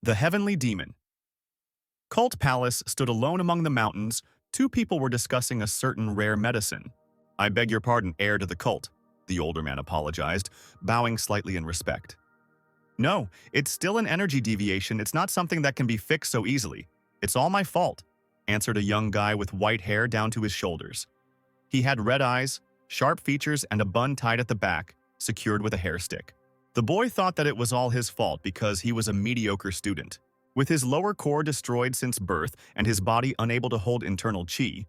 The Heavenly Demon. Cult Palace stood alone among the mountains. Two people were discussing a certain rare medicine. "I beg your pardon, heir to the cult," the older man apologized, bowing slightly in respect. "No, it's still an energy deviation. It's not something that can be fixed so easily. It's all my fault," answered a young guy with white hair down to his shoulders. He had red eyes, sharp features, and a bun tied at the back, secured with a hair stick. The boy thought that it was all his fault because he was a mediocre student. With his lower core destroyed since birth and his body unable to hold internal chi,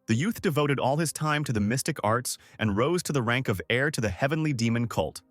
the youth devoted all his time to the mystic arts and rose to the rank of heir to the Heavenly Demon cult,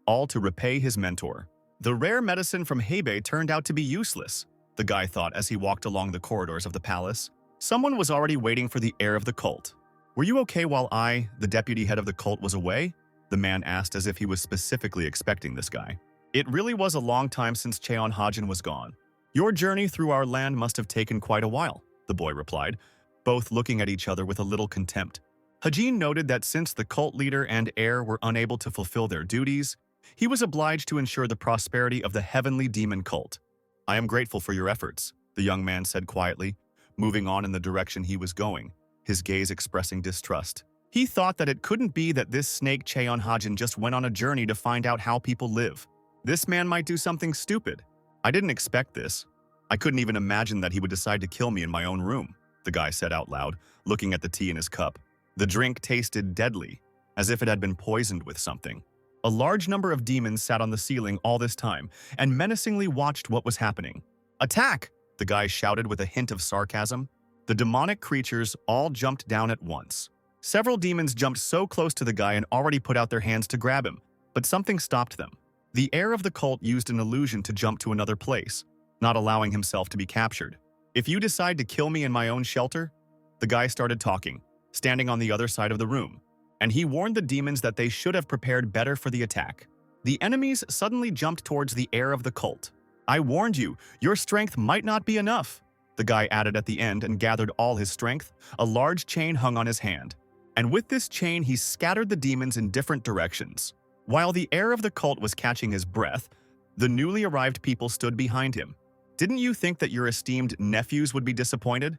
all to repay his mentor. The rare medicine from Hebei turned out to be useless, the guy thought as he walked along the corridors of the palace. Someone was already waiting for the heir of the cult. "Were you okay while I, the deputy head of the cult, was away?" the man asked as if he was specifically expecting this guy. "It really was a long time since Cheon Hajin was gone. Your journey through our land must have taken quite a while," the boy replied, both looking at each other with a little contempt. Hajin noted that since the cult leader and heir were unable to fulfill their duties, he was obliged to ensure the prosperity of the Heavenly Demon cult. "I am grateful for your efforts," the young man said quietly, moving on in the direction he was going, his gaze expressing distrust. He thought that it couldn't be that this snake Cheon Hajin just went on a journey to find out how people live. This man might do something stupid. "I didn't expect this. I couldn't even imagine that he would decide to kill me in my own room," the guy said out loud, looking at the tea in his cup. The drink tasted deadly, as if it had been poisoned with something. A large number of demons sat on the ceiling all this time and menacingly watched what was happening. "Attack!" the guy shouted with a hint of sarcasm. The demonic creatures all jumped down at once. Several demons jumped so close to the guy and already put out their hands to grab him, but something stopped them. The heir of the cult used an illusion to jump to another place, not allowing himself to be captured. "If you decide to kill me in my own shelter," the guy started talking, standing on the other side of the room, and he warned the demons that they should have prepared better for the attack. The enemies suddenly jumped towards the heir of the cult. "I warned you, your strength might not be enough," the guy added at the end and gathered all his strength. A large chain hung on his hand, and with this chain he scattered the demons in different directions. While the heir of the cult was catching his breath, the newly arrived people stood behind him. "Didn't you think that your esteemed nephews would be disappointed?"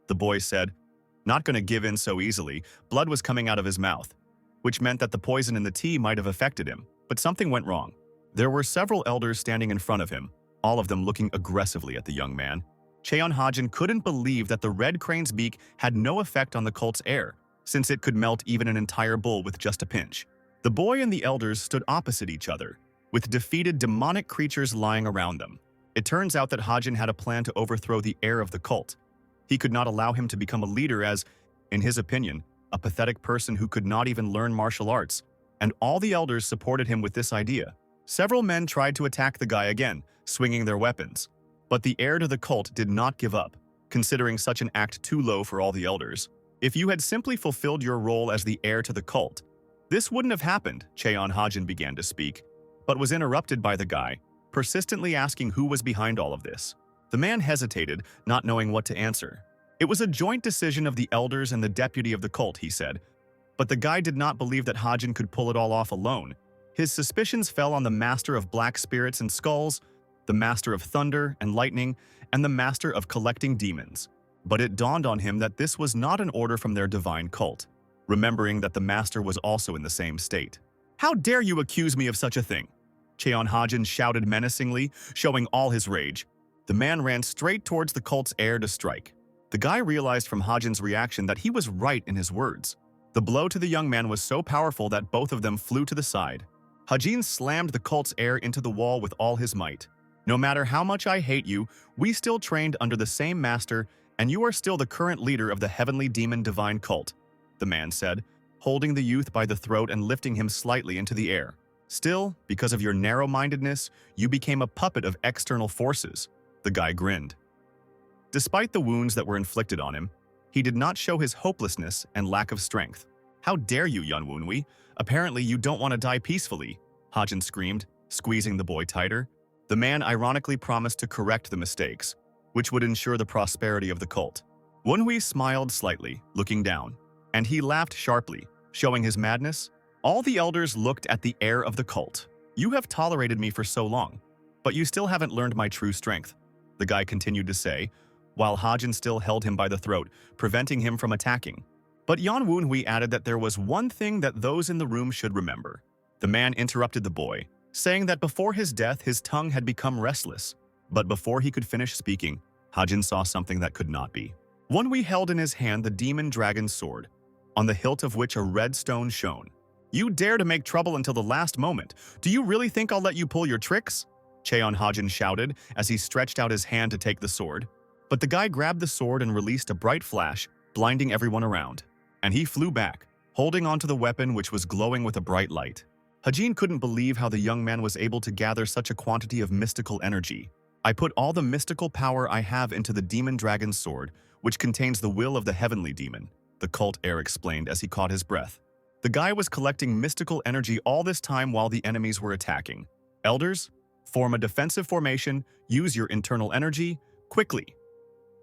the boy said, not going to give in so easily. Blood was coming out of his mouth, which meant that the poison in the tea might have affected him, but something went wrong. There were several elders standing in front of him, all of them looking aggressively at the young man. Cheon Hajin couldn't believe that the red crane's beak had no effect on the cult's heir, since it could melt even an entire bull with just a pinch. The boy and the elders stood opposite each other, with defeated demonic creatures lying around them. It turns out that Hajin had a plan to overthrow the heir of the cult. He could not allow him to become a leader as, in his opinion, a pathetic person who could not even learn martial arts, and all the elders supported him with this idea. Several men tried to attack the guy again, swinging their weapons, but the heir to the cult did not give up, considering such an act too low for all the elders. "If you had simply fulfilled your role as the heir to the cult, this wouldn't have happened," Cheon Hajin began to speak, but was interrupted by the guy, persistently asking who was behind all of this. The man hesitated, not knowing what to answer. "It was a joint decision of the elders and the deputy of the cult," he said. But the guy did not believe that Hajin could pull it all off alone. His suspicions fell on the master of black spirits and skulls, the master of thunder and lightning, and the master of collecting demons. But it dawned on him that this was not an order from their divine cult, remembering that the master was also in the same state. "How dare you accuse me of such a thing?" Cheon Hajin shouted menacingly, showing all his rage. The man ran straight towards the cult's heir to strike. The guy realized from Hajin's reaction that he was right in his words. The blow to the young man was so powerful that both of them flew to the side. Hajin slammed the cult's heir into the wall with all his might. "No matter how much I hate you, we still trained under the same master, and you are still the current leader of the Heavenly Demon Divine Cult," the man said, holding the youth by the throat and lifting him slightly into the air. "Still, because of your narrow-mindedness, you became a puppet of external forces," the guy grinned. Despite the wounds that were inflicted on him, he did not show his hopelessness and lack of strength. "How dare you, Yunwunwi? Apparently you don't want to die peacefully," Hajin screamed, squeezing the boy tighter. The man ironically promised to correct the mistakes, which would ensure the prosperity of the cult. Wunwi smiled slightly, looking down, and he laughed sharply, showing his madness. All the elders looked at the heir of the cult. "You have tolerated me for so long. But you still haven't learned my true strength, the guy continued to say, while Hajin still held him by the throat, preventing him from attacking. But Yan Wunhui added that there was one thing that those in the room should remember. The man interrupted the boy, saying that before his death his tongue had become restless. But before he could finish speaking, Hajin saw something that could not be. Wunhui held in his hand the demon dragon's sword, on the hilt of which a red stone shone. You dare to make trouble until the last moment. Do you really think I'll let you pull your tricks? Cheon Hajin shouted as he stretched out his hand to take the sword. But the guy grabbed the sword and released a bright flash, blinding everyone around. And he flew back, holding onto the weapon which was glowing with a bright light. Hajin couldn't believe how the young man was able to gather such a quantity of mystical energy. I put all the mystical power I have into the demon dragon's sword, which contains the will of the heavenly demon, the cult heir explained as he caught his breath. The guy was collecting mystical energy all this time while the enemies were attacking. Elders, form a defensive formation, use your internal energy, quickly.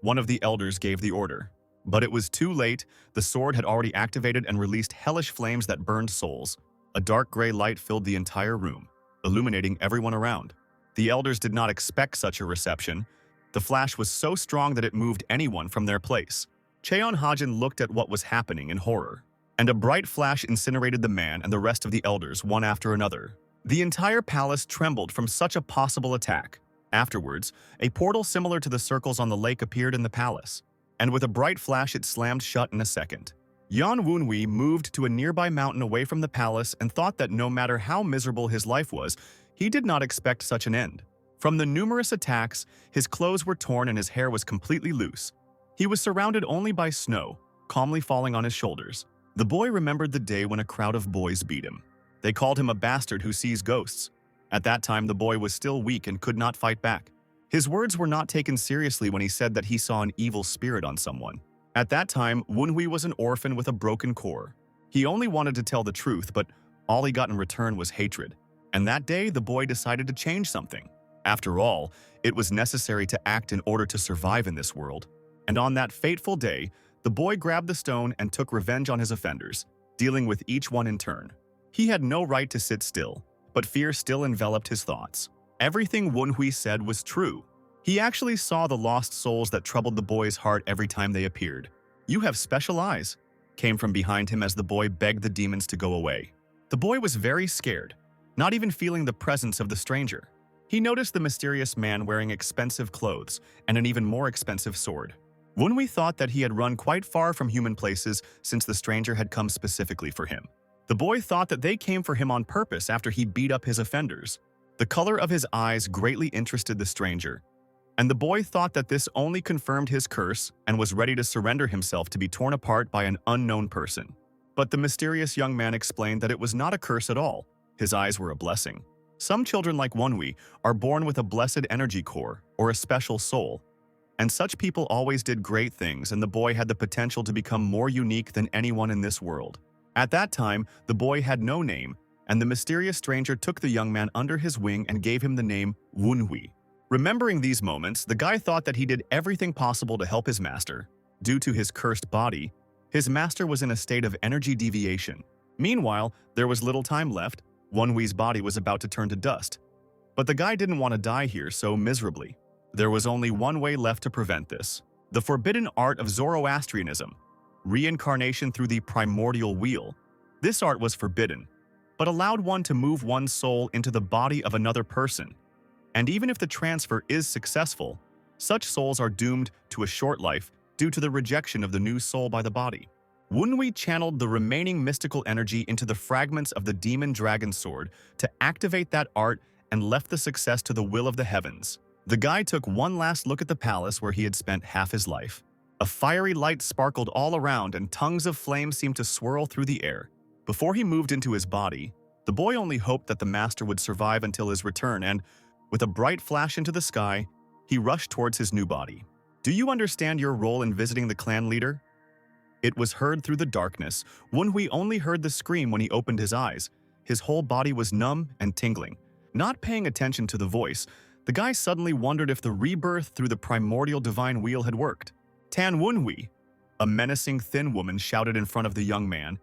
One of the elders gave the order. But it was too late. The sword had already activated and released hellish flames that burned souls. A dark gray light filled the entire room, illuminating everyone around. The elders did not expect such a reception. The flash was so strong that it moved anyone from their place. Cheon Hajin looked at what was happening in horror. And a bright flash incinerated the man and the rest of the elders one after another. The entire palace trembled from such a possible attack. Afterwards, a portal similar to the circles on the lake appeared in the palace, and with a bright flash it slammed shut in a second. Yan Wunhui moved to a nearby mountain away from the palace and thought that no matter how miserable his life was, he did not expect such an end. From the numerous attacks, his clothes were torn and his hair was completely loose. He was surrounded only by snow, calmly falling on his shoulders. The boy remembered the day when a crowd of boys beat him. They called him a bastard who sees ghosts. At that time, the boy was still weak and could not fight back. His words were not taken seriously when he said that he saw an evil spirit on someone. At that time, Wunhui was an orphan with a broken core. He only wanted to tell the truth, but all he got in return was hatred. And that day, the boy decided to change something. After all, it was necessary to act in order to survive in this world. And on that fateful day, the boy grabbed the stone and took revenge on his offenders, dealing with each one in turn. He had no right to sit still, but fear still enveloped his thoughts. Everything Wunhui said was true. He actually saw the lost souls that troubled the boy's heart every time they appeared. "You have special eyes," came from behind him as the boy begged the demons to go away. The boy was very scared, not even feeling the presence of the stranger. He noticed the mysterious man wearing expensive clothes and an even more expensive sword. Wunhui thought that he had run quite far from human places since the stranger had come specifically for him. The boy thought that they came for him on purpose after he beat up his offenders. The color of his eyes greatly interested the stranger, and the boy thought that this only confirmed his curse and was ready to surrender himself to be torn apart by an unknown person. But the mysterious young man explained that it was not a curse at all. His eyes were a blessing. Some children like Wunhui are born with a blessed energy core or a special soul, and such people always did great things, and the boy had the potential to become more unique than anyone in this world. At that time, the boy had no name, and the mysterious stranger took the young man under his wing and gave him the name Wunhui. Remembering these moments, the guy thought that he did everything possible to help his master. Due to his cursed body, his master was in a state of energy deviation. Meanwhile, there was little time left. Wunhui's body was about to turn to dust. But the guy didn't want to die here so miserably. There was only one way left to prevent this: the forbidden art of Zoroastrianism, reincarnation through the primordial wheel. This art was forbidden, but allowed one to move one's soul into the body of another person. And even if the transfer is successful, such souls are doomed to a short life due to the rejection of the new soul by the body. Wunhui channeled the remaining mystical energy into the fragments of the demon dragon sword to activate that art and left the success to the will of the heavens. The guy took one last look at the palace where he had spent half his life. A fiery light sparkled all around and tongues of flame seemed to swirl through the air. Before he moved into his body, the boy only hoped that the master would survive until his return, and with a bright flash into the sky, he rushed towards his new body. "Do you understand your role in visiting the clan leader?" It was heard through the darkness. Wunhui only heard the scream when he opened his eyes. His whole body was numb and tingling. Not paying attention to the voice, the guy suddenly wondered if the rebirth through the primordial divine wheel had worked. "Tan Wunhui," a menacing thin woman shouted in front of the young man.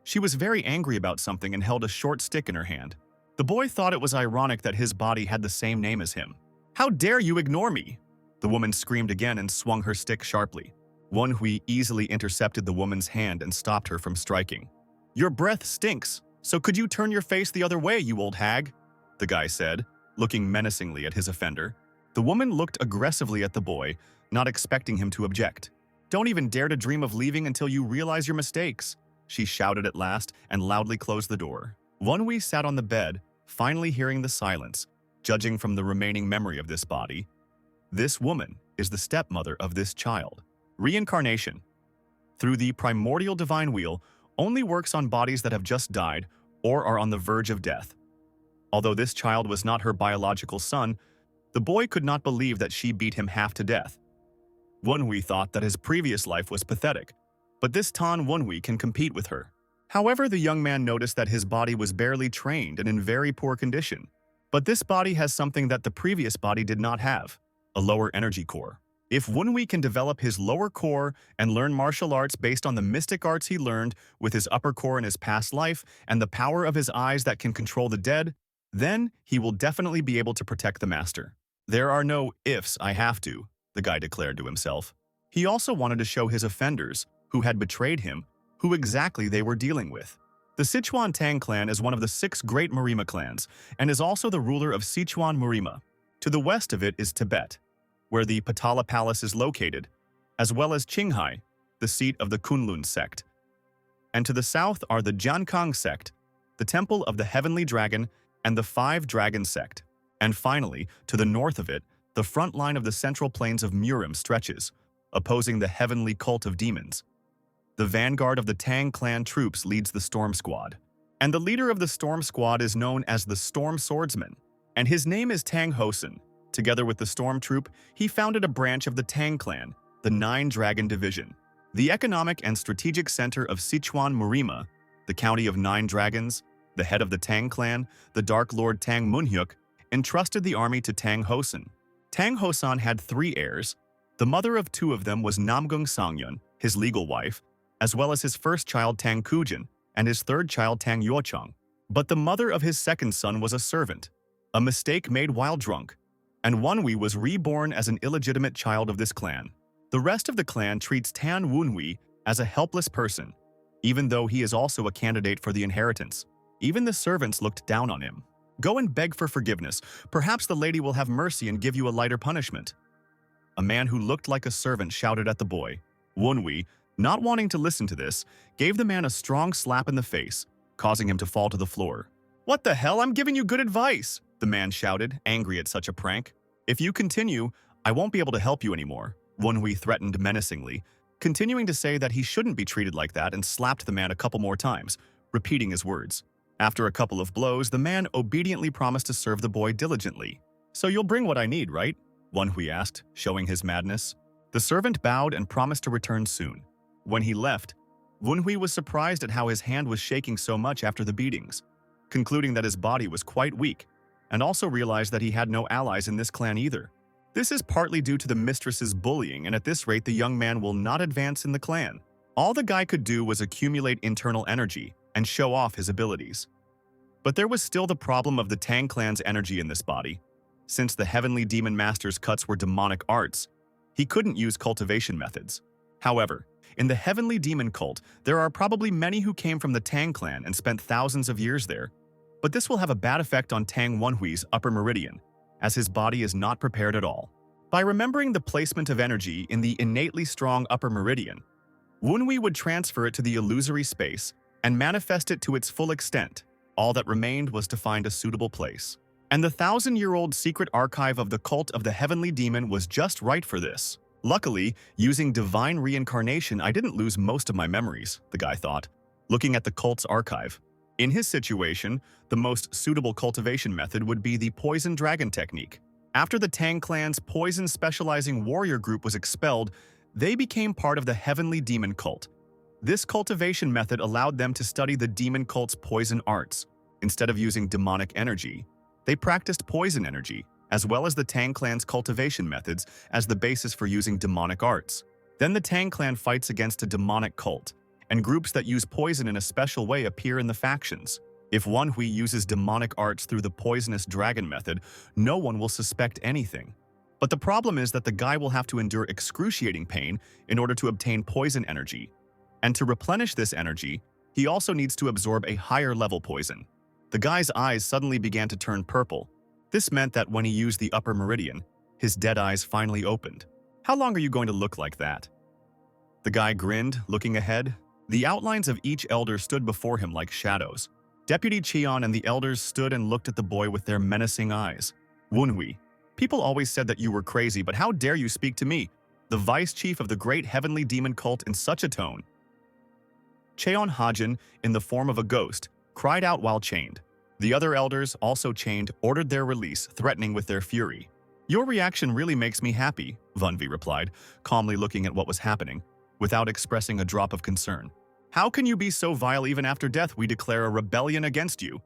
She was very angry about something and held a short stick in her hand. The boy thought it was ironic that his body had the same name as him. "How dare you ignore me?" The woman screamed again and swung her stick sharply. Wenhui easily intercepted the woman's hand and stopped her from striking. "Your breath stinks, so could you turn your face the other way, you old hag?" the guy said, looking menacingly at his offender. The woman looked aggressively at the boy, not expecting him to object. "Don't even dare to dream of leaving until you realize your mistakes," she shouted at last and loudly closed the door. Wenhui sat on the bed, finally hearing the silence. Judging from the remaining memory of this body, this woman is the stepmother of this child. Reincarnation, through the primordial divine wheel, only works on bodies that have just died or are on the verge of death. Although this child was not her biological son, the boy could not believe that she beat him half to death. Wenhui thought that his previous life was pathetic, but this Tan Wenhui can compete with her. However, the young man noticed that his body was barely trained and in very poor condition. But this body has something that the previous body did not have, a lower energy core. If Wenhui can develop his lower core and learn martial arts based on the mystic arts he learned with his upper core in his past life and the power of his eyes that can control the dead, then he will definitely be able to protect the master. "There are no ifs, I have to," the guy declared to himself. He also wanted to show his offenders, who had betrayed him, who exactly they were dealing with. The Sichuan Tang Clan is one of the 6 great Marima clans and is also the ruler of Sichuan Marima. To the west of it is Tibet, where the Patala Palace is located, as well as Qinghai, the seat of the Kunlun sect. And to the south are the Jiankang sect, the Temple of the Heavenly Dragon, and the 5 Dragon sect. And finally, to the north of it, the front line of the central plains of Murim stretches, opposing the heavenly cult of demons. The vanguard of the Tang Clan troops leads the Storm Squad. And the leader of the Storm Squad is known as the Storm Swordsman, and his name is Tang Hosen. Together with the Storm Troop, he founded a branch of the Tang Clan, the 9 Dragon Division. The economic and strategic center of Sichuan Marima, the county of 9 dragons, the head of the Tang Clan, the Dark Lord Tang Munhyuk, entrusted the army to Tang Hosen. Tang Hosen had 3 heirs. The mother of 2 of them was Namgung Sangyun, his legal wife, as well as his first child Tang Kujin and his third child Tang Yuchang. But the mother of his second son was a servant, a mistake made while drunk, and Wenhui was reborn as an illegitimate child of this clan. The rest of the clan treats Tan Wenhui as a helpless person, even though he is also a candidate for the inheritance. Even the servants looked down on him. "Go and beg for forgiveness. Perhaps the lady will have mercy and give you a lighter punishment." A man who looked like a servant shouted at the boy. Wenhui, not wanting to listen to this, gave the man a strong slap in the face, causing him to fall to the floor. "What the hell? I'm giving you good advice!" the man shouted, angry at such a prank. "If you continue, I won't be able to help you anymore," Wenhui threatened menacingly, continuing to say that he shouldn't be treated like that, and slapped the man a couple more times, repeating his words. After a couple of blows, the man obediently promised to serve the boy diligently. "So you'll bring what I need, right?" Wenhui asked, showing his madness. The servant bowed and promised to return soon. When he left, Wenhui was surprised at how his hand was shaking so much after the beatings, concluding that his body was quite weak, and also realized that he had no allies in this clan either. This is partly due to the mistress's bullying, and at this rate the young man will not advance in the clan. All the guy could do was accumulate internal energy and show off his abilities. But there was still the problem of the Tang clan's energy in this body. Since the Heavenly Demon Master's cuts were demonic arts, he couldn't use cultivation methods. However, in the Heavenly Demon cult, there are probably many who came from the Tang clan and spent thousands of years there. But this will have a bad effect on Tang Wenhui's upper meridian, as his body is not prepared at all. By remembering the placement of energy in the innately strong upper meridian, Wenhui would transfer it to the illusory space and manifest it to its full extent. All that remained was to find a suitable place. And the 1,000-year-old secret archive of the cult of the Heavenly Demon was just right for this. Luckily, using divine reincarnation, I didn't lose most of my memories, the guy thought, looking at the cult's archive. In his situation, the most suitable cultivation method would be the poison dragon technique. After the Tang clan's poison-specializing warrior group was expelled, they became part of the Heavenly Demon cult. This cultivation method allowed them to study the demon cult's poison arts. Instead of using demonic energy, they practiced poison energy, as well as the Tang clan's cultivation methods as the basis for using demonic arts. Then the Tang clan fights against a demonic cult, and groups that use poison in a special way appear in the factions. If Wan Hui uses demonic arts through the poisonous dragon method, no one will suspect anything. But the problem is that the guy will have to endure excruciating pain in order to obtain poison energy. And to replenish this energy, he also needs to absorb a higher level poison. The guy's eyes suddenly began to turn purple. This meant that when he used the upper meridian, his dead eyes finally opened. How long are you going to look like that? The guy grinned, looking ahead. The outlines of each elder stood before him like shadows. Deputy Cheon and the elders stood and looked at the boy with their menacing eyes. Wunhui, people always said that you were crazy, but how dare you speak to me, the vice chief of the great heavenly demon cult, in such a tone? Cheon Hajin, in the form of a ghost, cried out while chained. The other elders, also chained, ordered their release, threatening with their fury. Your reaction really makes me happy, Vunvi replied, calmly looking at what was happening, without expressing a drop of concern. How can you be so vile? Even after death we declare a rebellion against you?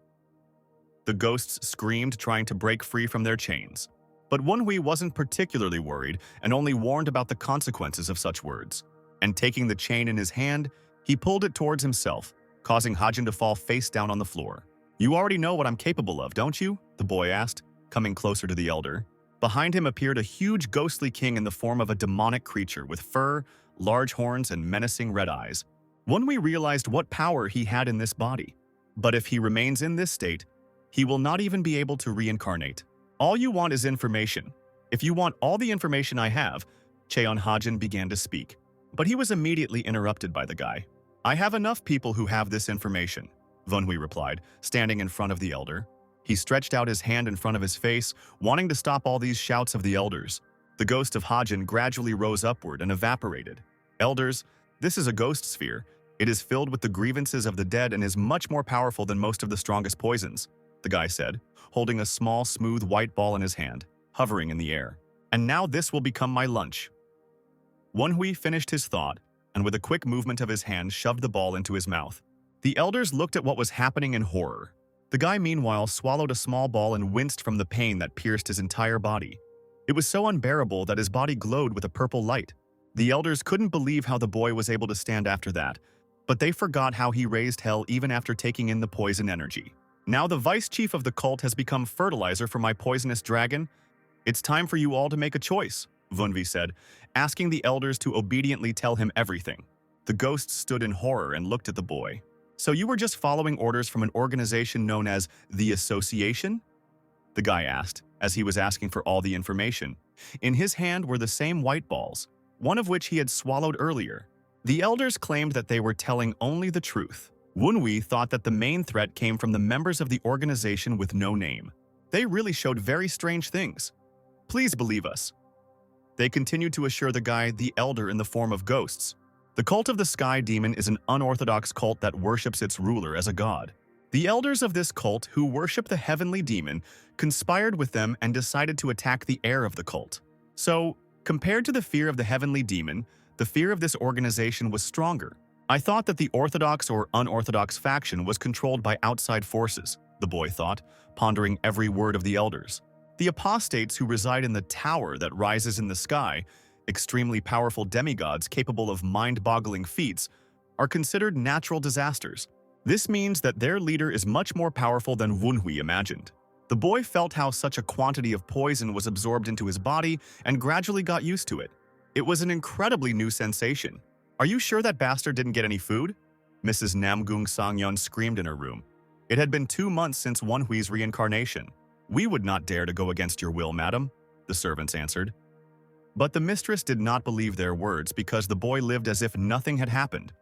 The ghosts screamed, trying to break free from their chains. But Wunhui wasn't particularly worried and only warned about the consequences of such words. And taking the chain in his hand, he pulled it towards himself, causing Hajin to fall face down on the floor. You already know what I'm capable of, don't you? The boy asked, coming closer to the elder. Behind him appeared a huge ghostly king in the form of a demonic creature with fur, large horns, and menacing red eyes. Wunhui realized what power he had in this body. But if he remains in this state, he will not even be able to reincarnate. All you want is information. If you want all the information I have, Cheon Hajin began to speak. But he was immediately interrupted by the guy. I have enough people who have this information, Wunhui replied, standing in front of the elder. He stretched out his hand in front of his face, wanting to stop all these shouts of the elders. The ghost of Hajin gradually rose upward and evaporated. Elders, this is a ghost sphere. It is filled with the grievances of the dead and is much more powerful than most of the strongest poisons, the guy said, holding a small, smooth white ball in his hand, hovering in the air. And now this will become my lunch. Wunhui finished his thought, and with a quick movement of his hand shoved the ball into his mouth. The elders looked at what was happening in horror. The guy meanwhile swallowed a small ball and winced from the pain that pierced his entire body. It was so unbearable that his body glowed with a purple light. The elders couldn't believe how the boy was able to stand after that, but they forgot how he raised hell even after taking in the poison energy. Now the vice chief of the cult has become fertilizer for my poisonous dragon. It's time for you all to make a choice, Wunhui said, asking the elders to obediently tell him everything. The ghosts stood in horror and looked at the boy. So you were just following orders from an organization known as the Association? The guy asked, as he was asking for all the information. In his hand were the same white balls, one of which he had swallowed earlier. The elders claimed that they were telling only the truth. Wunhui thought that the main threat came from the members of the organization with no name. They really showed very strange things. Please believe us. They continued to assure the guy the elder in the form of ghosts. The cult of the Sky Demon is an unorthodox cult that worships its ruler as a god. The elders of this cult, who worship the heavenly demon, conspired with them and decided to attack the heir of the cult. So, compared to the fear of the heavenly demon, the fear of this organization was stronger. I thought that the orthodox or unorthodox faction was controlled by outside forces, the boy thought, pondering every word of the elders. The apostates who reside in the tower that rises in the sky, extremely powerful demigods capable of mind-boggling feats, are considered natural disasters. This means that their leader is much more powerful than Wunhui imagined. The boy felt how such a quantity of poison was absorbed into his body and gradually got used to it. It was an incredibly new sensation. Are you sure that bastard didn't get any food? Mrs. Namgung Sangyeon screamed in her room. It had been 2 months since Wunhui's reincarnation. We would not dare to go against your will, madam, the servants answered. But the mistress did not believe their words because the boy lived as if nothing had happened,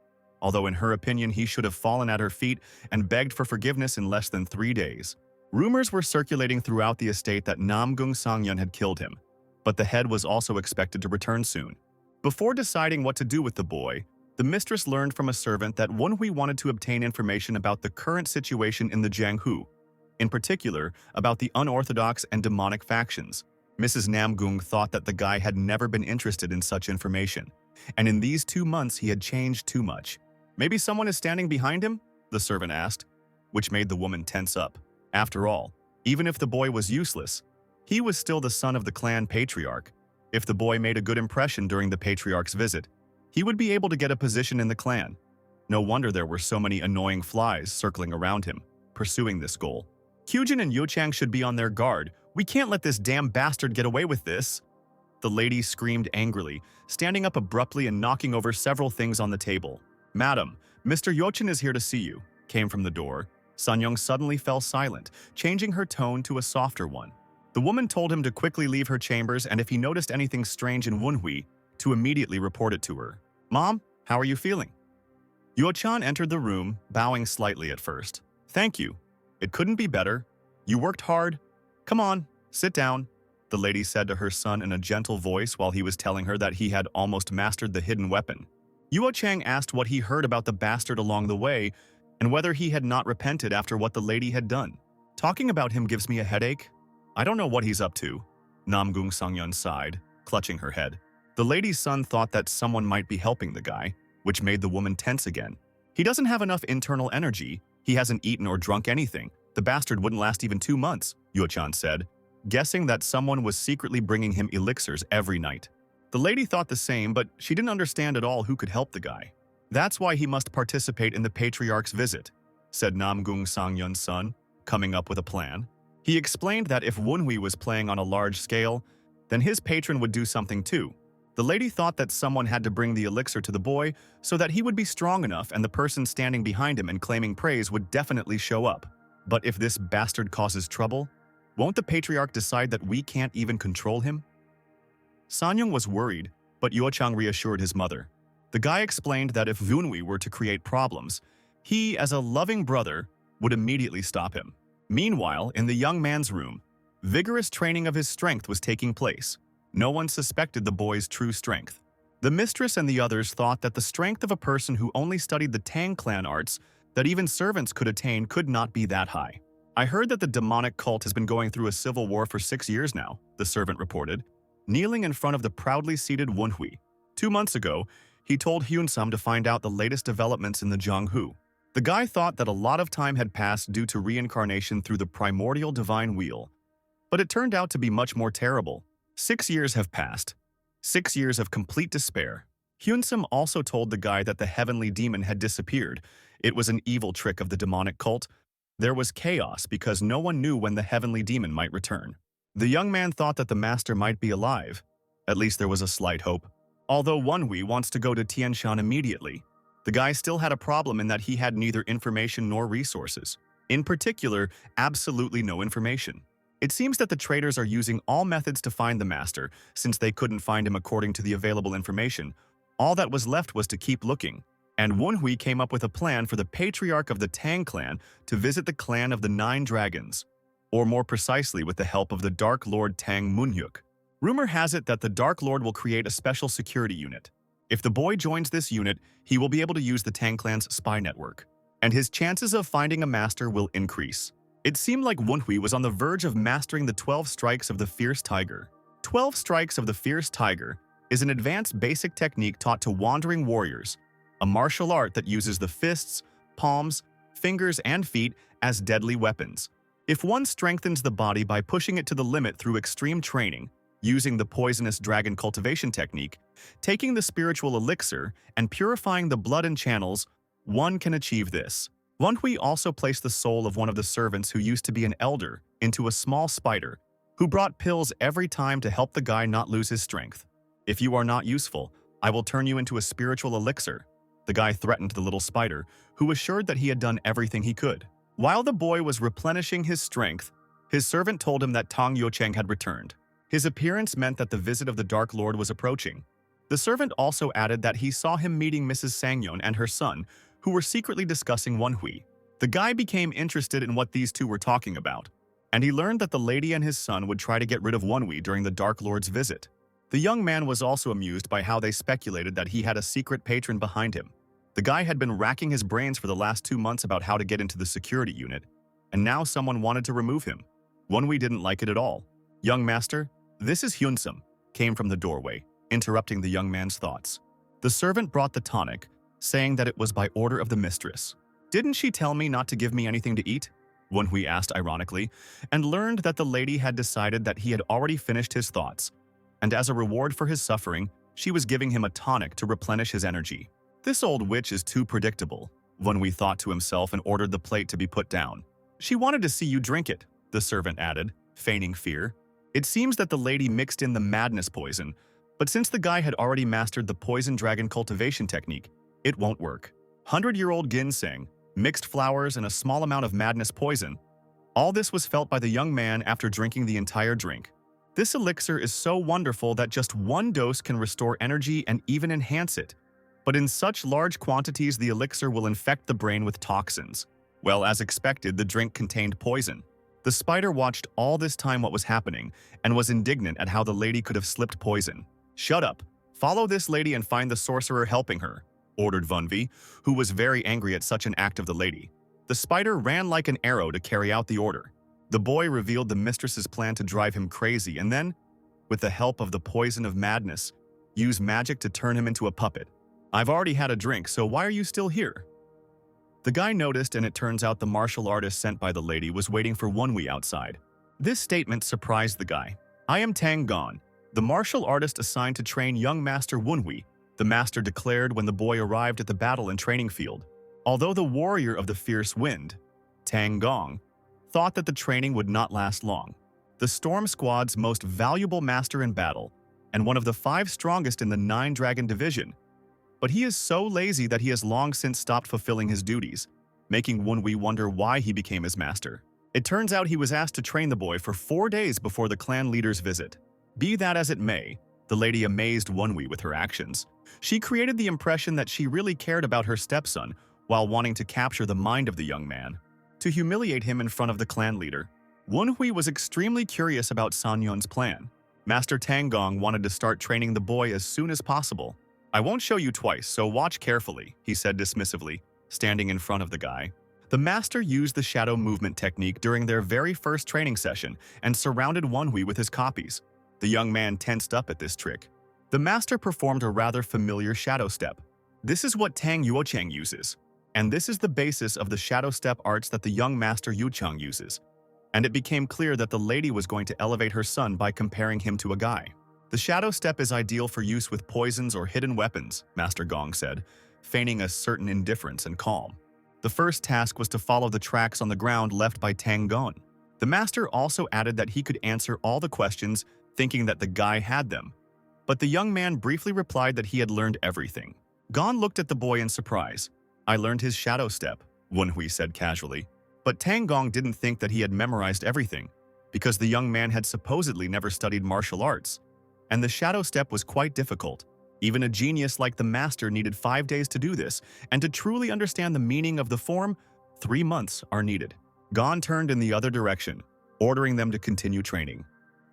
although in her opinion he should have fallen at her feet and begged for forgiveness in less than 3 days. Rumors were circulating throughout the estate that Namgung Sangyeon had killed him, but the head was also expected to return soon. Before deciding what to do with the boy, the mistress learned from a servant that Wunhui wanted to obtain information about the current situation in the Jianghu, in particular about the unorthodox and demonic factions. Mrs. Namgung thought that the guy had never been interested in such information, and in these 2 months he had changed too much. Maybe someone is standing behind him? The servant asked, which made the woman tense up. After all, even if the boy was useless, he was still the son of the clan patriarch. If the boy made a good impression during the patriarch's visit, he would be able to get a position in the clan. No wonder there were so many annoying flies circling around him, pursuing this goal. Kujin and Yuchang should be on their guard. We can't let this damn bastard get away with this. The lady screamed angrily, standing up abruptly and knocking over several things on the table. Madam, Mr. Yochin is here to see you, came from the door. Sanyong suddenly fell silent, changing her tone to a softer one. The woman told him to quickly leave her chambers and if he noticed anything strange in Wunhui, to immediately report it to her. Mom, how are you feeling? Yuo-chan entered the room, bowing slightly at first. Thank you. It couldn't be better. You worked hard. Come on, sit down, the lady said to her son in a gentle voice while he was telling her that he had almost mastered the hidden weapon. Yuo-chang asked what he heard about the bastard along the way and whether he had not repented after what the lady had done. Talking about him gives me a headache. I don't know what he's up to. Namgung Sangyun sighed, clutching her head. The lady's son thought that someone might be helping the guy, which made the woman tense again. He doesn't have enough internal energy. He hasn't eaten or drunk anything. The bastard wouldn't last even 2 months, Yuo-chan said, guessing that someone was secretly bringing him elixirs every night. The lady thought the same, but she didn't understand at all who could help the guy. That's why he must participate in the patriarch's visit, said Namgung Sangyun's son, coming up with a plan. He explained that if Wunhui was playing on a large scale, then his patron would do something too. The lady thought that someone had to bring the elixir to the boy so that he would be strong enough and the person standing behind him and claiming praise would definitely show up. But if this bastard causes trouble, won't the patriarch decide that we can't even control him? Sanyong was worried, but Yuo-chang reassured his mother. The guy explained that if Wunhui were to create problems, he, as a loving brother, would immediately stop him. Meanwhile, in the young man's room, vigorous training of his strength was taking place. No one suspected the boy's true strength. The mistress and the others thought that the strength of a person who only studied the Tang Clan arts that even servants could attain could not be that high. I heard that the demonic cult has been going through a civil war for 6 years now, the servant reported, kneeling in front of the proudly seated Wunhui. 2 months ago, he told Hyunsum to find out the latest developments in the Jianghu. The guy thought that a lot of time had passed due to reincarnation through the primordial divine wheel, but it turned out to be much more terrible. 6 years have passed. 6 years of complete despair. Hyunsum also told the guy that the heavenly demon had disappeared. It was an evil trick of the demonic cult. There was chaos because no one knew when the heavenly demon might return. The young man thought that the master might be alive. At least there was a slight hope. Although Wunhui wants to go to Tianshan immediately, the guy still had a problem in that he had neither information nor resources. In particular, absolutely no information. It seems that the traders are using all methods to find the master, since they couldn't find him according to the available information. All that was left was to keep looking. And Wunhui came up with a plan for the patriarch of the Tang Clan to visit the clan of the 9 dragons, or more precisely with the help of the Dark Lord Tang Munhyuk. Rumor has it that the Dark Lord will create a special security unit. If the boy joins this unit, he will be able to use the Tang Clan's spy network, and his chances of finding a master will increase. It seemed like Wunhui was on the verge of mastering the 12 strikes of the Fierce Tiger. 12 strikes of the Fierce Tiger is an advanced basic technique taught to wandering warriors, a martial art that uses the fists, palms, fingers, and feet as deadly weapons. If one strengthens the body by pushing it to the limit through extreme training, using the poisonous dragon cultivation technique, taking the spiritual elixir, and purifying the blood and channels, one can achieve this. Wunhui also placed the soul of one of the servants who used to be an elder into a small spider, who brought pills every time to help the guy not lose his strength. If you are not useful, I will turn you into a spiritual elixir. The guy threatened the little spider, who assured that he had done everything he could. While the boy was replenishing his strength, his servant told him that Tang Yuchang had returned. His appearance meant that the visit of the Dark Lord was approaching. The servant also added that he saw him meeting Mrs. Sangyeon and her son, who were secretly discussing Wunhui. The guy became interested in what these two were talking about, and he learned that the lady and his son would try to get rid of Wunhui during the Dark Lord's visit. The young man was also amused by how they speculated that he had a secret patron behind him. The guy had been racking his brains for the last 2 months about how to get into the security unit, and now someone wanted to remove him. Wunhui didn't like it at all. "Young master, this is Hyunsum," came from the doorway, interrupting the young man's thoughts. The servant brought the tonic, saying that it was by order of the mistress. "Didn't she tell me not to give me anything to eat?" Wunhui asked ironically, and learned that the lady had decided that he had already finished his thoughts, and as a reward for his suffering, she was giving him a tonic to replenish his energy. This old witch is too predictable, Wunhui thought to himself and ordered the plate to be put down. She wanted to see you drink it, the servant added, feigning fear. It seems that the lady mixed in the madness poison, but since the guy had already mastered the poison dragon cultivation technique, it won't work. 100-year-old ginseng, mixed flowers, and a small amount of madness poison. All this was felt by the young man after drinking the entire drink. This elixir is so wonderful that just one dose can restore energy and even enhance it. But in such large quantities, the elixir will infect the brain with toxins. Well, as expected, the drink contained poison. The spider watched all this time what was happening and was indignant at how the lady could have slipped poison. "Shut up. Follow this lady and find the sorcerer helping her," ordered Vunvi, who was very angry at such an act of the lady. The spider ran like an arrow to carry out the order. The boy revealed the mistress's plan to drive him crazy and then, with the help of the poison of madness, use magic to turn him into a puppet. "I've already had a drink, so why are you still here?" The guy noticed, and it turns out the martial artist sent by the lady was waiting for Wunwi outside. This statement surprised the guy. "I am Tang Gon, the martial artist assigned to train young master Wunwi," the master declared when the boy arrived at the battle and training field. Although the warrior of the fierce wind, Tang Gong, thought that the training would not last long. The Storm Squad's most valuable master in battle, and one of the 5 strongest in the 9-dragon division. But he is so lazy that he has long since stopped fulfilling his duties, making Wunwi wonder why he became his master. It turns out he was asked to train the boy for 4 days before the clan leader's visit. Be that as it may, the lady amazed Wunwi with her actions. She created the impression that she really cared about her stepson while wanting to capture the mind of the young man, to humiliate him in front of the clan leader. Wunhui was extremely curious about Sanyun's plan. Master Tanggong wanted to start training the boy as soon as possible. "I won't show you twice, so watch carefully," he said dismissively, standing in front of the guy. The master used the shadow movement technique during their very first training session and surrounded Wunhui with his copies. The young man tensed up at this trick. The master performed a rather familiar shadow step. This is what Tang Yuchang uses, and this is the basis of the shadow step arts that the young master Yuchang uses. And it became clear that the lady was going to elevate her son by comparing him to a guy. "The shadow step is ideal for use with poisons or hidden weapons," Master Gong said, feigning a certain indifference and calm. The first task was to follow the tracks on the ground left by Tang Gon. The master also added that he could answer all the questions, thinking that the guy had them. But the young man briefly replied that he had learned everything. Gon looked at the boy in surprise. "I learned his shadow step," Wunhui said casually. But Tang Gong didn't think that he had memorized everything, because the young man had supposedly never studied martial arts. And the shadow step was quite difficult. Even a genius like the master needed 5 days to do this, and to truly understand the meaning of the form, 3 months are needed. Gon turned in the other direction, ordering them to continue training.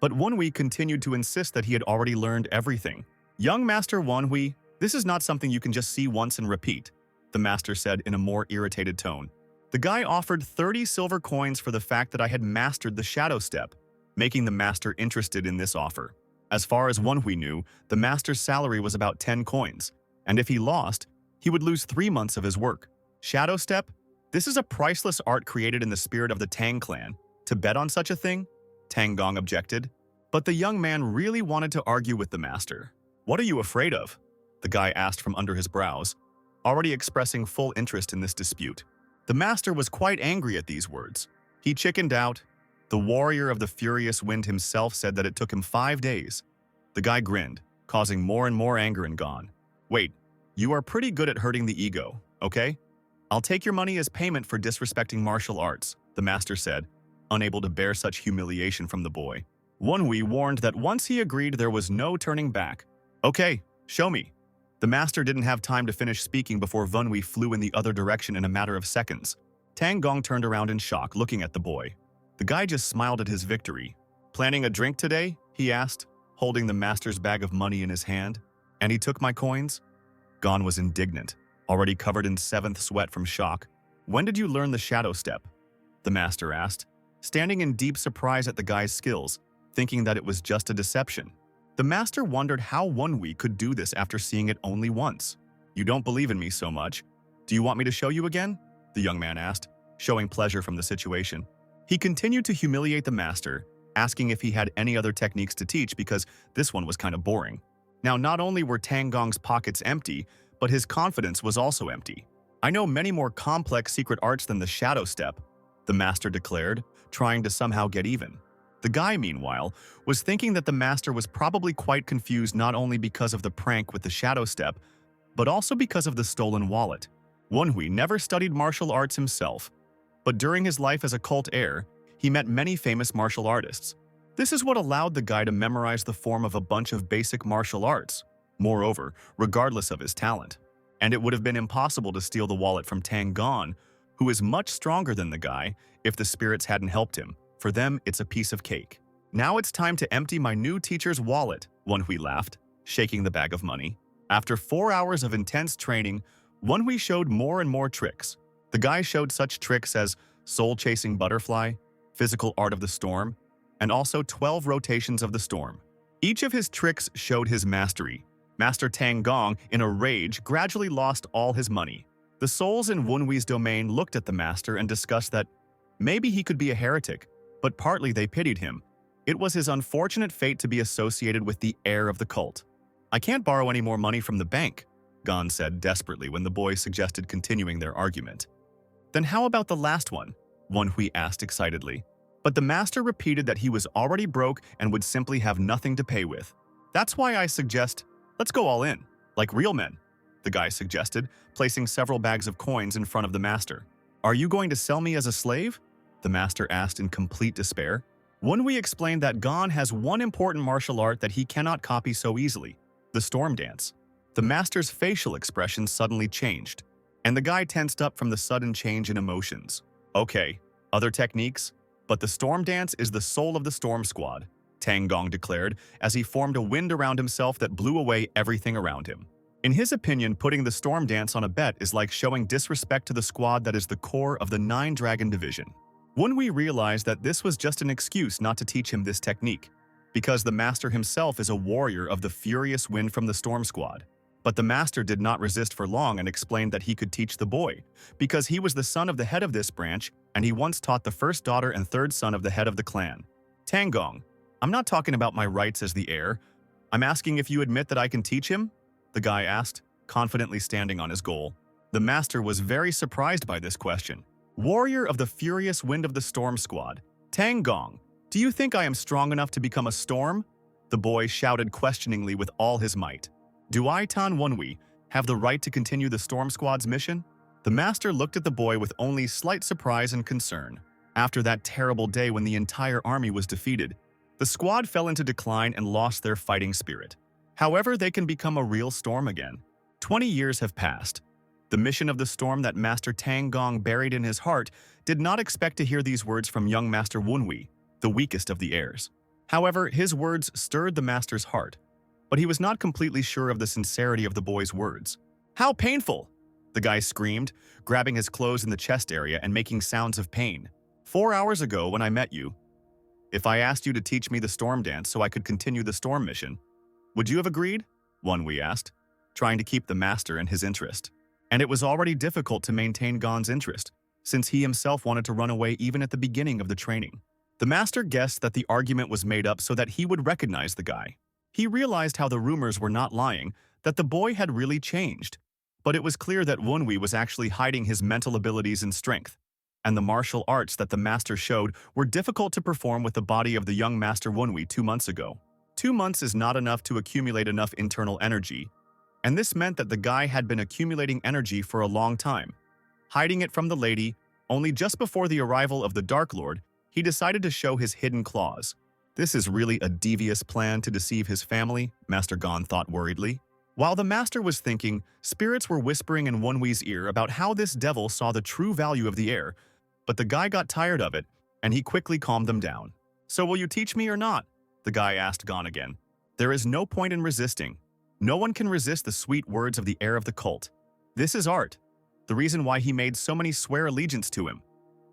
But Wunhui continued to insist that he had already learned everything. "Young Master Wunhui, this is not something you can just see once and repeat," the master said in a more irritated tone. The guy offered 30 silver coins for the fact that I had mastered the shadow step, making the master interested in this offer. As far as Wunhui knew, the master's salary was about 10 coins, and if he lost, he would lose 3 months of his work. "Shadow step? This is a priceless art created in the spirit of the Tang Clan. To bet on such a thing?" Tang Gong objected. But the young man really wanted to argue with the master. "What are you afraid of?" the guy asked from under his brows, already expressing full interest in this dispute. The master was quite angry at these words. He chickened out. The warrior of the furious wind himself said that it took him 5 days. The guy grinned, causing more and more anger in Gon. "Wait, you are pretty good at hurting the ego, okay? I'll take your money as payment for disrespecting martial arts," the master said, unable to bear such humiliation from the boy. Wunhui warned that once he agreed there was no turning back. "Okay, show me." The master didn't have time to finish speaking before Wunhui flew in the other direction in a matter of seconds. Tang Gong turned around in shock, looking at the boy. The guy just smiled at his victory. "Planning a drink today?" he asked, holding the master's bag of money in his hand. "And he took my coins?" Gon was indignant, already covered in 7th sweat from shock. "When did you learn the shadow step?" the master asked, standing in deep surprise at the guy's skills, thinking that it was just a deception. The master wondered how Wunhui could do this after seeing it only once. "You don't believe in me so much. Do you want me to show you again?" the young man asked, showing pleasure from the situation. He continued to humiliate the master, asking if he had any other techniques to teach because this one was kind of boring. Now, not only were Tang Gong's pockets empty, but his confidence was also empty. "I know many more complex secret arts than the shadow step," the master declared, trying to somehow get even. The guy, meanwhile, was thinking that the master was probably quite confused not only because of the prank with the shadow step, but also because of the stolen wallet. Wonhui never studied martial arts himself, but during his life as a cult heir, he met many famous martial artists. This is what allowed the guy to memorize the form of a bunch of basic martial arts, moreover, regardless of his talent. And it would have been impossible to steal the wallet from Tang Gon, who is much stronger than the guy, if the spirits hadn't helped him. For them, it's a piece of cake. Now it's time to empty my new teacher's wallet, Wonhui laughed, shaking the bag of money. After 4 hours of intense training, Wonhui showed more and more tricks. The guy showed such tricks as soul-chasing butterfly, physical art of the storm, and also 12 rotations of the storm. Each of his tricks showed his mastery. Master Tang Gong, in a rage, gradually lost all his money. The souls in Wunhui's domain looked at the master and discussed that maybe he could be a heretic, but partly they pitied him. It was his unfortunate fate to be associated with the heir of the cult. "I can't borrow any more money from the bank," Gon said desperately when the boys suggested continuing their argument. "Then how about the last one?" Wonhui asked excitedly. But the master repeated that he was already broke and would simply have nothing to pay with. "That's why I suggest, let's go all in, like real men," the guy suggested, placing several bags of coins in front of the master. "Are you going to sell me as a slave?" the master asked in complete despair. Wonhui explained that Gon has one important martial art that he cannot copy so easily, the storm dance. The master's facial expression suddenly changed, and the guy tensed up from the sudden change in emotions. "Okay, other techniques? But the storm dance is the soul of the storm squad," Tang Gong declared as he formed a wind around himself that blew away everything around him. In his opinion, putting the storm dance on a bet is like showing disrespect to the squad that is the core of the 9-Dragon division. Wonhui realized that this was just an excuse not to teach him this technique, because the master himself is a warrior of the furious wind from the storm squad. But the master did not resist for long and explained that he could teach the boy, because he was the son of the head of this branch, and he once taught the first daughter and third son of the head of the clan. "Tang Gong, I'm not talking about my rights as the heir. I'm asking if you admit that I can teach him?" the guy asked, confidently standing on his goal. The master was very surprised by this question. "Warrior of the furious wind of the storm squad, Tang Gong, do you think I am strong enough to become a storm?" the boy shouted questioningly with all his might. "Do I, Tan Wonhui, have the right to continue the storm squad's mission?" The master looked at the boy with only slight surprise and concern. After that terrible day when the entire army was defeated, the squad fell into decline and lost their fighting spirit. However, they can become a real storm again. 20 years have passed. The mission of the storm that Master Tang Gong buried in his heart did not expect to hear these words from young Master Wonhui, the weakest of the heirs. However, his words stirred the master's heart, but he was not completely sure of the sincerity of the boy's words. "How painful!" the guy screamed, grabbing his clothes in the chest area and making sounds of pain. "4 hours ago when I met you, if I asked you to teach me the storm dance so I could continue the storm mission, would you have agreed?" Wonhui asked, trying to keep the master in his interest. And it was already difficult to maintain Gon's interest, since he himself wanted to run away even at the beginning of the training. The master guessed that the argument was made up so that he would recognize the guy. He realized how the rumors were not lying, that the boy had really changed. But it was clear that Wonhui was actually hiding his mental abilities and strength, and the martial arts that the master showed were difficult to perform with the body of the young Master Wonhui 2 months ago. 2 months is not enough to accumulate enough internal energy, and this meant that the guy had been accumulating energy for a long time. Hiding it from the lady, only just before the arrival of the Dark Lord, he decided to show his hidden claws. This is really a devious plan to deceive his family, Master Gon thought worriedly. While the master was thinking, spirits were whispering in Wonhui's ear about how this devil saw the true value of the heir, but the guy got tired of it, and he quickly calmed them down. "So will you teach me or not?" the guy asked Gon again. "There is no point in resisting. No one can resist the sweet words of the heir of the cult. This is art, the reason why he made so many swear allegiance to him."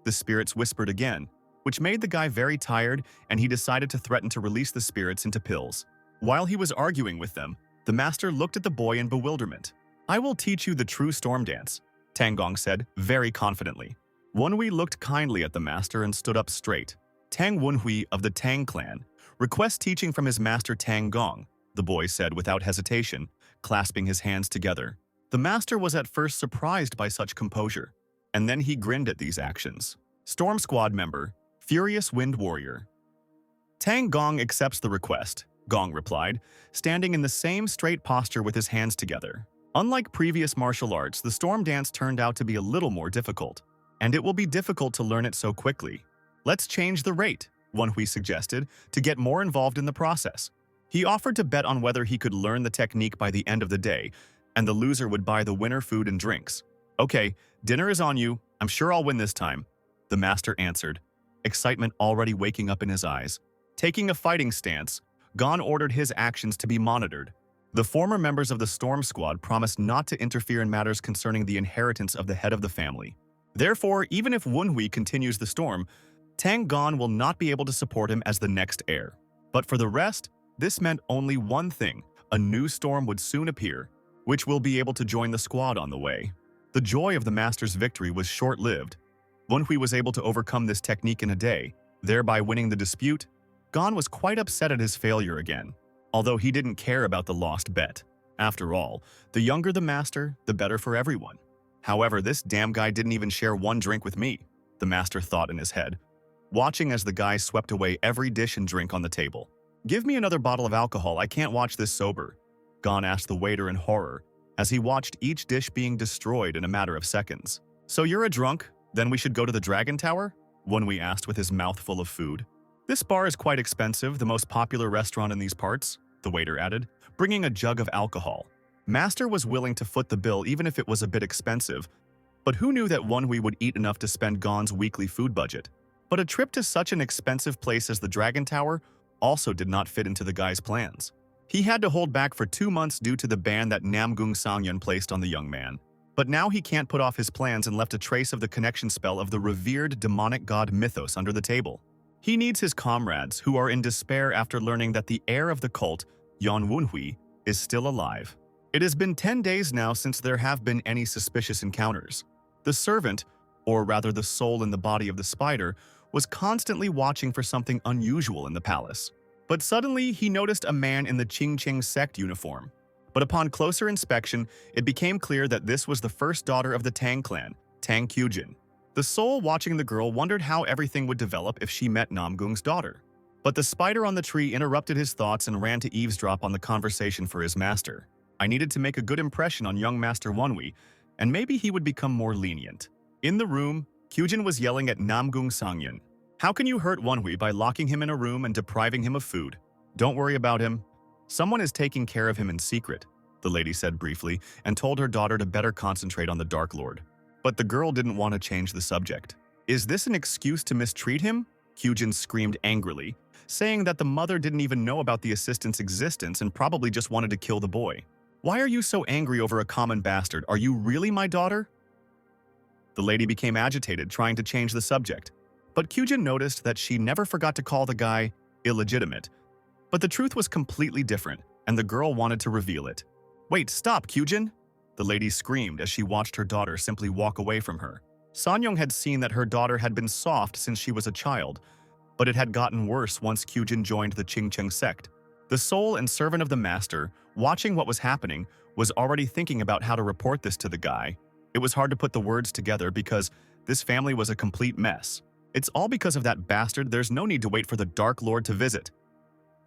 The spirits whispered again, which made the guy very tired, and he decided to threaten to release the spirits into pills. While he was arguing with them, the master looked at the boy in bewilderment. "I will teach you the true storm dance," Tang Gong said, very confidently. Wonhui looked kindly at the master and stood up straight. "Tang Wonhui of the Tang Clan requests teaching from his master Tang Gong," the boy said without hesitation, clasping his hands together. The master was at first surprised by such composure, and then he grinned at these actions. Storm Squad member, Furious Wind Warrior. Tang Gong accepts the request, Gong replied, standing in the same straight posture with his hands together. Unlike previous martial arts, the storm dance turned out to be a little more difficult, and it will be difficult to learn it so quickly. Let's change the rate, Wenhui suggested, to get more involved in the process. He offered to bet on whether he could learn the technique by the end of the day, and the loser would buy the winner food and drinks. Okay, dinner is on you. I'm sure I'll win this time, the master answered, excitement already waking up in his eyes. Taking a fighting stance, Gon ordered his actions to be monitored. The former members of the Storm Squad promised not to interfere in matters concerning the inheritance of the head of the family. Therefore, even if Wenhui continues the storm, Tang Gon will not be able to support him as the next heir. But for the rest, this meant only one thing: a new storm would soon appear, which will be able to join the squad on the way. The joy of the master's victory was short-lived. Wenhui was able to overcome this technique in a day, thereby winning the dispute. Gon was quite upset at his failure again, although he didn't care about the lost bet. After all, the younger the master, the better for everyone. However, this damn guy didn't even share one drink with me, the master thought in his head, watching as the guy swept away every dish and drink on the table. Give me another bottle of alcohol, I can't watch this sober, Gon asked the waiter in horror, as he watched each dish being destroyed in a matter of seconds. So you're a drunk? Then we should go to the Dragon Tower? Wenhui asked with his mouth full of food. This bar is quite expensive, the most popular restaurant in these parts, the waiter added, bringing a jug of alcohol. Master was willing to foot the bill even if it was a bit expensive, but who knew that Wenhui would eat enough to spend Gon's weekly food budget? But a trip to such an expensive place as the Dragon Tower also did not fit into the guy's plans. He had to hold back for 2 months due to the ban that Namgung Sangyan placed on the young man. But now he can't put off his plans and left a trace of the connection spell of the revered demonic god Mythos under the table. He needs his comrades, who are in despair after learning that the heir of the cult, Yan Wenhui, is still alive. It has been 10 days now since there have been any suspicious encounters. The servant, or rather the soul in the body of the spider, was constantly watching for something unusual in the palace. But suddenly, he noticed a man in the Qingqing sect uniform. But upon closer inspection, it became clear that this was the first daughter of the Tang Clan, Tang Kujin. The soul watching the girl wondered how everything would develop if she met Namgung's daughter. But the spider on the tree interrupted his thoughts and ran to eavesdrop on the conversation for his master. I needed to make a good impression on young Master Wenhui, and maybe he would become more lenient. In the room, Kujin was yelling at Namgung Sangyan. How can you hurt Wenhui by locking him in a room and depriving him of food? Don't worry about him. Someone is taking care of him in secret, the lady said briefly, and told her daughter to better concentrate on the Dark Lord. But the girl didn't want to change the subject. Is this an excuse to mistreat him? Kujin screamed angrily, saying that the mother didn't even know about the assistant's existence and probably just wanted to kill the boy. Why are you so angry over a common bastard? Are you really my daughter? The lady became agitated, trying to change the subject. But Kujin noticed that she never forgot to call the guy illegitimate. But the truth was completely different, and the girl wanted to reveal it. Wait, stop, Kujin! The lady screamed as she watched her daughter simply walk away from her. Sanyong had seen that her daughter had been soft since she was a child, but it had gotten worse once Kujin joined the Qingqing sect. The soul and servant of the master, watching what was happening, was already thinking about how to report this to the guy. It was hard to put the words together because this family was a complete mess. It's all because of that bastard. There's no need to wait for the Dark Lord to visit.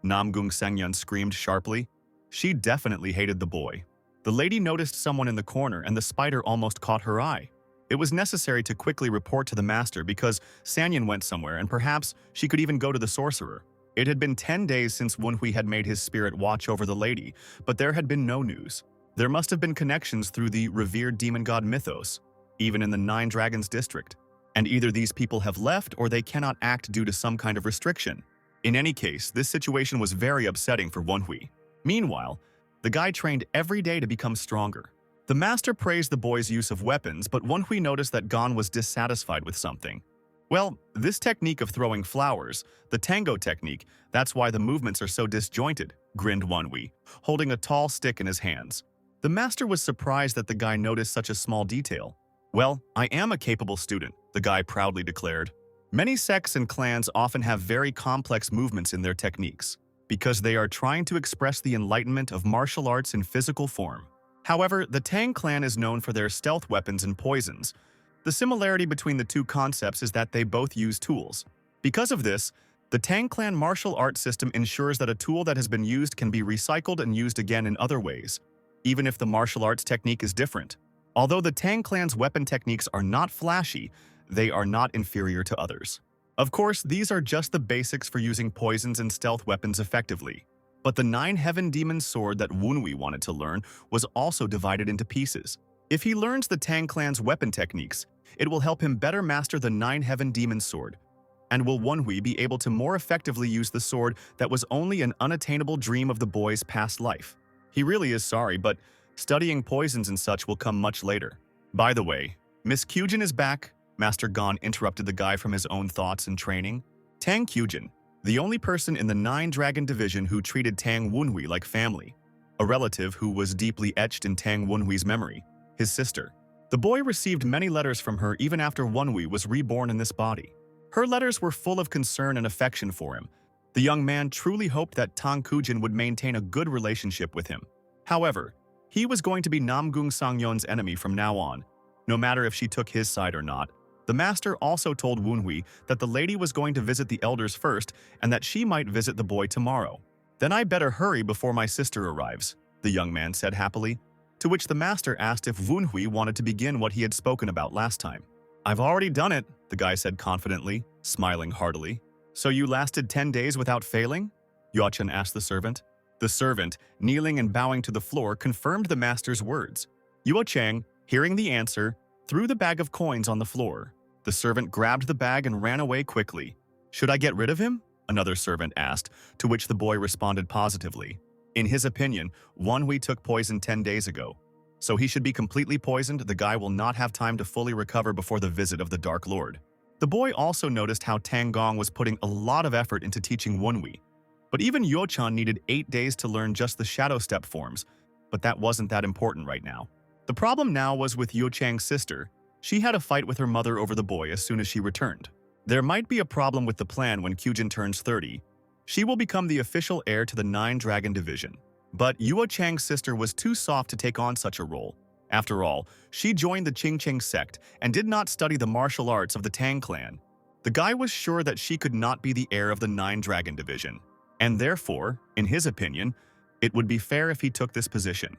Namgung Sengyan screamed sharply. She definitely hated the boy. The lady noticed someone in the corner and the spider almost caught her eye. It was necessary to quickly report to the master because Sanyan went somewhere and perhaps she could even go to the sorcerer. It had been 10 days since Wenhui had made his spirit watch over the lady, but there had been no news. There must have been connections through the revered demon god Mythos, even in the Nine Dragons district. And either these people have left or they cannot act due to some kind of restriction. In any case, this situation was very upsetting for Wenhui. Meanwhile, the guy trained every day to become stronger. The master praised the boy's use of weapons, but Wenhui noticed that Gon was dissatisfied with something. Well, this technique of throwing flowers, the tango technique, that's why the movements are so disjointed, grinned Wenhui, holding a tall stick in his hands. The master was surprised that the guy noticed such a small detail. Well, I am a capable student, the guy proudly declared. Many sects and clans often have very complex movements in their techniques, because they are trying to express the enlightenment of martial arts in physical form. However, the Tang Clan is known for their stealth weapons and poisons, The similarity between the two concepts is that they both use tools. Because of this, the Tang Clan martial arts system ensures that a tool that has been used can be recycled and used again in other ways, even if the martial arts technique is different. Although the Tang Clan's weapon techniques are not flashy, they are not inferior to others. Of course, these are just the basics for using poisons and stealth weapons effectively. But the Nine Heaven Demon Sword that Wunhui wanted to learn was also divided into pieces. If he learns the Tang Clan's weapon techniques, it will help him better master the Nine Heaven Demon Sword. And will Wunhui be able to more effectively use the sword that was only an unattainable dream of the boy's past life? He really is sorry, but studying poisons and such will come much later. By the way, Miss Kujin is back. Master Gon interrupted the guy from his own thoughts and training. Tang Kujin, the only person in the Nine Dragon Division who treated Tang Wunhui like family, a relative who was deeply etched in Tang Wunhui's memory, his sister. The boy received many letters from her even after Wunhui was reborn in this body. Her letters were full of concern and affection for him. The young man truly hoped that Tang Kujin would maintain a good relationship with him. However, he was going to be Namgung Sangyon's enemy from now on, no matter if she took his side or not. The master also told Wunhui that the lady was going to visit the elders first and that she might visit the boy tomorrow. "Then I better hurry before my sister arrives," the young man said happily, to which the master asked if Wunhui wanted to begin what he had spoken about last time. "I've already done it," the guy said confidently, smiling heartily. "So you lasted 10 days without failing?" Yuchang asked the servant. The servant, kneeling and bowing to the floor, confirmed the master's words. Yuchang, hearing the answer, threw the bag of coins on the floor. The servant grabbed the bag and ran away quickly. "Should I get rid of him?" another servant asked, to which the boy responded positively. In his opinion, Wunhui took poison 10 days ago. So he should be completely poisoned. The guy will not have time to fully recover before the visit of the Dark Lord. The boy also noticed how Tang Gong was putting a lot of effort into teaching Wunhui. But even Yuchang needed 8 days to learn just the shadow step forms, but that wasn't that important right now. The problem now was with Yuchang's sister. She had a fight with her mother over the boy as soon as she returned. There might be a problem with the plan when Kujin turns 30. She will become the official heir to the Nine Dragon Division. But Yuchang's sister was too soft to take on such a role. After all, she joined the Qingcheng sect and did not study the martial arts of the Tang Clan. The guy was sure that she could not be the heir of the Nine Dragon Division. And therefore, in his opinion, it would be fair if he took this position.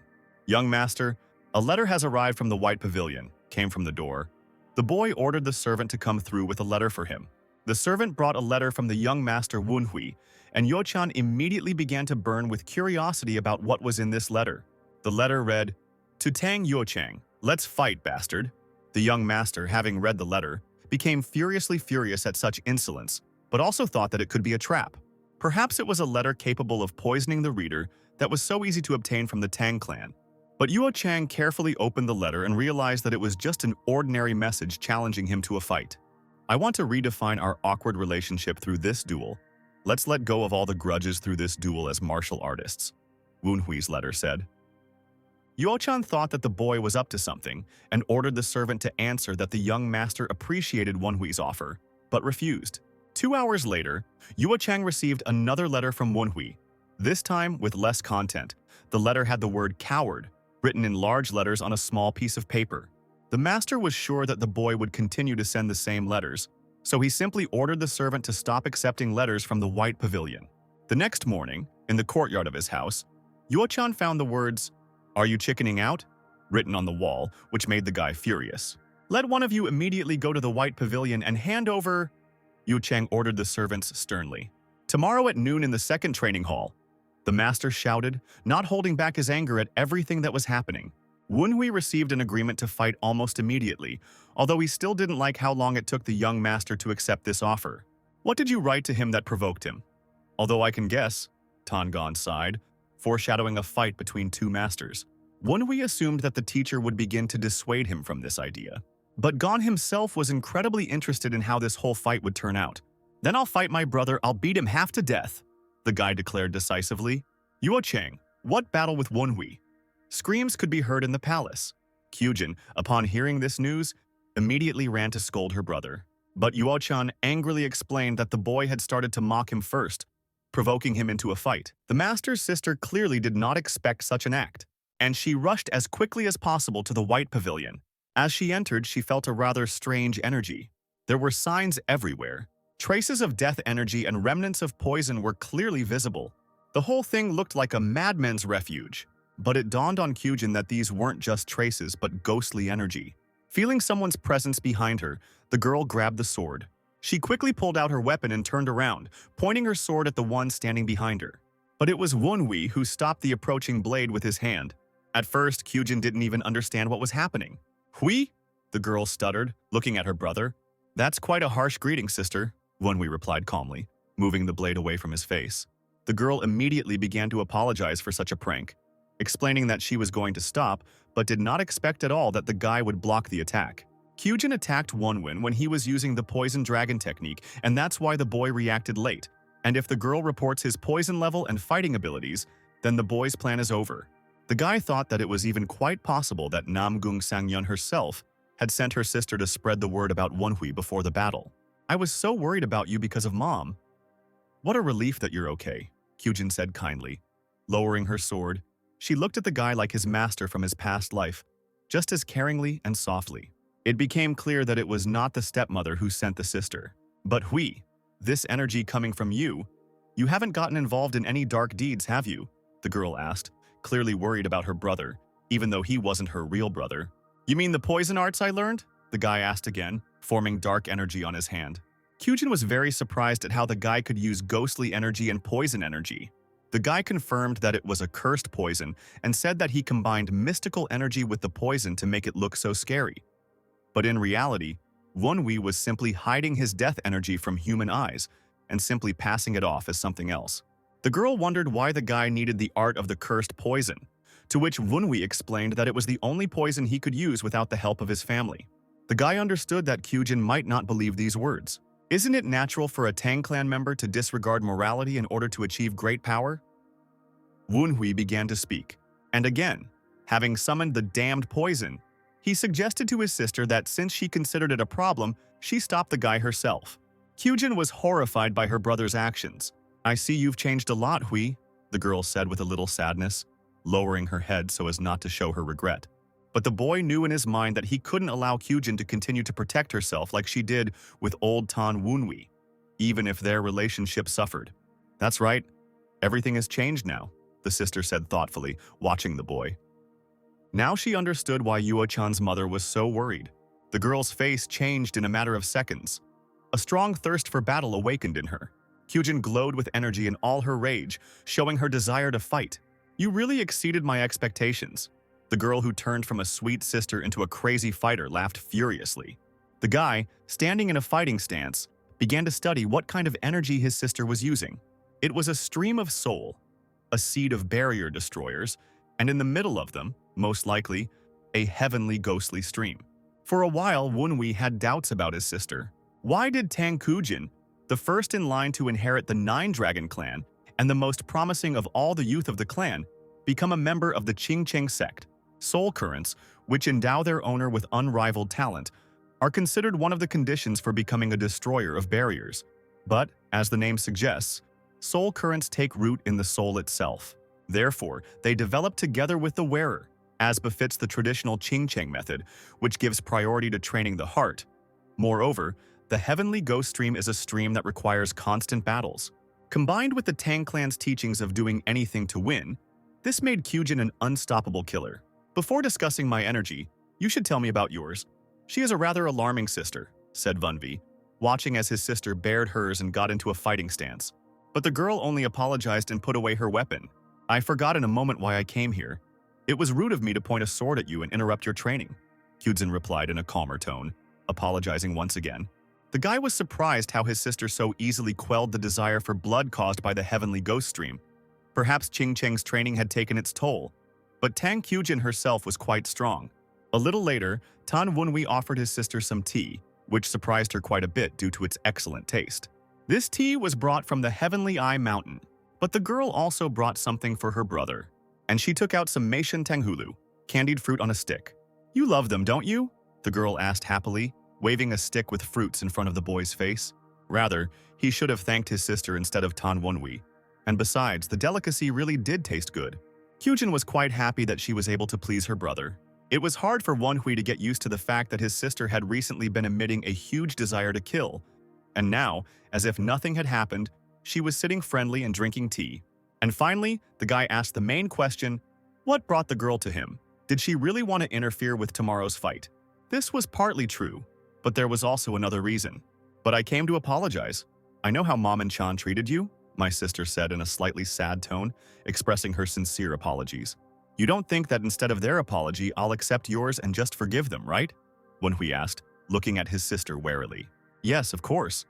"Young master, a letter has arrived from the White Pavilion," came from the door. The boy ordered the servant to come through with a letter for him. The servant brought a letter from the young master Wunhui, and Yuchang immediately began to burn with curiosity about what was in this letter. The letter read, "To Tang Yuchang, let's fight, bastard." The young master, having read the letter, became furiously furious at such insolence, but also thought that it could be a trap. Perhaps it was a letter capable of poisoning the reader that was so easy to obtain from the Tang Clan. But Yuchang carefully opened the letter and realized that it was just an ordinary message challenging him to a fight. "I want to redefine our awkward relationship through this duel. Let's let go of all the grudges through this duel as martial artists," Wunhui's letter said. Yuchang thought that the boy was up to something and ordered the servant to answer that the young master appreciated Wunhui's offer, but refused. 2 hours later, Yuchang received another letter from Wunhui, this time with less content. The letter had the word "coward" written in large letters on a small piece of paper. The master was sure that the boy would continue to send the same letters, so he simply ordered the servant to stop accepting letters from the White Pavilion. The next morning, in the courtyard of his house, Yuchang found the words, "Are you chickening out?" written on the wall, which made the guy furious. "Let one of you immediately go to the White Pavilion and hand over," Yuchang ordered the servants sternly. "Tomorrow at noon in the second training hall," the master shouted, not holding back his anger at everything that was happening. Wunhui received an agreement to fight almost immediately, although he still didn't like how long it took the young master to accept this offer. "What did you write to him that provoked him?" "Although I can guess," Tang Gon sighed, foreshadowing a fight between two masters. Wunhui assumed that the teacher would begin to dissuade him from this idea. But Gon himself was incredibly interested in how this whole fight would turn out. "Then I'll fight my brother, I'll beat him half to death," the guy declared decisively. "Yuchang, what battle with Wunhui?" Screams could be heard in the palace. Kujin, upon hearing this news, immediately ran to scold her brother. But Yuchang angrily explained that the boy had started to mock him first, provoking him into a fight. The master's sister clearly did not expect such an act, and she rushed as quickly as possible to the White Pavilion. As she entered, she felt a rather strange energy. There were signs everywhere. Traces of death energy and remnants of poison were clearly visible. The whole thing looked like a madman's refuge. But it dawned on Kujin that these weren't just traces but ghostly energy. Feeling someone's presence behind her, the girl grabbed the sword. She quickly pulled out her weapon and turned around, pointing her sword at the one standing behind her. But it was Wunhui who stopped the approaching blade with his hand. At first, Kujin didn't even understand what was happening. "Hui?" the girl stuttered, looking at her brother. "That's quite a harsh greeting, sister," Wunhui replied calmly, moving the blade away from his face. The girl immediately began to apologize for such a prank, explaining that she was going to stop, but did not expect at all that the guy would block the attack. Kujin attacked Wunhui when he was using the poison dragon technique, and that's why the boy reacted late. And if the girl reports his poison level and fighting abilities, then the boy's plan is over. The guy thought that it was even quite possible that Namgung Sangyun herself had sent her sister to spread the word about Wunhui before the battle. "I was so worried about you because of Mom." "What a relief that you're okay," Kujin said kindly. Lowering her sword, she looked at the guy like his master from his past life, just as caringly and softly. It became clear that it was not the stepmother who sent the sister, but Hui. "This energy coming from you. You haven't gotten involved in any dark deeds, have you?" the girl asked, clearly worried about her brother, even though he wasn't her real brother. "You mean the poison arts I learned?" the guy asked again, forming dark energy on his hand. Kujin was very surprised at how the guy could use ghostly energy and poison energy. The guy confirmed that it was a cursed poison and said that he combined mystical energy with the poison to make it look so scary. But in reality, Wunhui was simply hiding his death energy from human eyes and simply passing it off as something else. The girl wondered why the guy needed the art of the cursed poison, to which Wunhui explained that it was the only poison he could use without the help of his family. The guy understood that Kujin might not believe these words. Isn't it natural for a Tang Clan member to disregard morality in order to achieve great power? Wunhui began to speak, and again, having summoned the damned poison, he suggested to his sister that since she considered it a problem, she stop the guy herself. Kujin was horrified by her brother's actions. "I see you've changed a lot, Hui," the girl said with a little sadness, lowering her head so as not to show her regret. But the boy knew in his mind that he couldn't allow Kujin to continue to protect herself like she did with old Tan Wunhui, even if their relationship suffered. "That's right. Everything has changed now," the sister said thoughtfully, watching the boy. Now she understood why Yuo-chan's mother was so worried. The girl's face changed in a matter of seconds. A strong thirst for battle awakened in her. Kujin glowed with energy in all her rage, showing her desire to fight. "You really exceeded my expectations." The girl who turned from a sweet sister into a crazy fighter laughed furiously. The guy, standing in a fighting stance, began to study what kind of energy his sister was using. It was a stream of soul, a seed of barrier destroyers, and in the middle of them, most likely, a heavenly ghostly stream. For a while, Wunhui had doubts about his sister. Why did Tang Kujin, the first in line to inherit the Nine Dragon clan and the most promising of all the youth of the clan, become a member of the Qingcheng sect? Soul currents, which endow their owner with unrivaled talent, are considered one of the conditions for becoming a destroyer of barriers. But, as the name suggests, soul currents take root in the soul itself. Therefore, they develop together with the wearer, as befits the traditional Qingcheng method, which gives priority to training the heart. Moreover, the heavenly ghost stream is a stream that requires constant battles. Combined with the Tang Clan's teachings of doing anything to win, this made Kujin an unstoppable killer. "Before discussing my energy, you should tell me about yours." "She is a rather alarming sister," said Wunhui, watching as his sister bared hers and got into a fighting stance. But the girl only apologized and put away her weapon. "I forgot in a moment why I came here. It was rude of me to point a sword at you and interrupt your training," Kujin replied in a calmer tone, apologizing once again. The guy was surprised how his sister so easily quelled the desire for blood caused by the heavenly ghost stream. Perhaps Qingcheng's training had taken its toll, but Tang Kujin herself was quite strong. A little later, Tan Wunhui offered his sister some tea, which surprised her quite a bit due to its excellent taste. This tea was brought from the Heavenly Eye Mountain, but the girl also brought something for her brother, and she took out some Meishan Tanghulu, candied fruit on a stick. "You love them, don't you?" the girl asked happily, waving a stick with fruits in front of the boy's face. Rather, he should have thanked his sister instead of Tan Wunhui. And besides, the delicacy really did taste good. Kujin was quite happy that she was able to please her brother. It was hard for Wonhui to get used to the fact that his sister had recently been emitting a huge desire to kill, and now, as if nothing had happened, she was sitting friendly and drinking tea. And finally, the guy asked the main question, what brought the girl to him? Did she really want to interfere with tomorrow's fight? This was partly true, but there was also another reason. But I came to apologize. I know how Mom and Chan treated you, my sister said in a slightly sad tone, expressing her sincere apologies. You don't think that instead of their apology, I'll accept yours and just forgive them, right? Wonhui asked, looking at his sister warily. Yes, of course.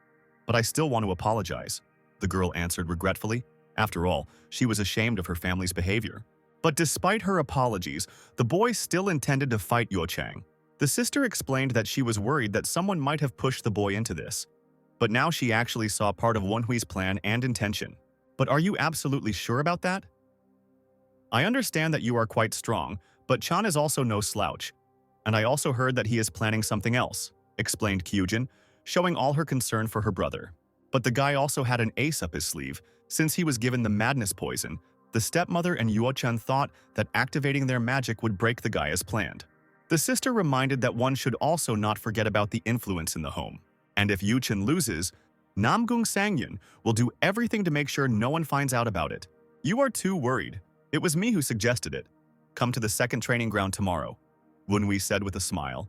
But I still want to apologize, the girl answered regretfully. After all, she was ashamed of her family's behavior. But despite her apologies, the boy still intended to fight Yuchang. The sister explained that she was worried that someone might have pushed the boy into this. But now she actually saw part of Wonhui's plan and intention. But are you absolutely sure about that? I understand that you are quite strong, but Chan is also no slouch. And I also heard that he is planning something else, explained Kyujin, showing all her concern for her brother. But the guy also had an ace up his sleeve. Since he was given the madness poison, the stepmother and Yuchang thought that activating their magic would break the guy as planned. The sister reminded that one should also not forget about the influence in the home. And if Yuchang loses, Namgung Sangyun will do everything to make sure no one finds out about it. You are too worried. It was me who suggested it. Come to the second training ground tomorrow, Wonhui said with a smile.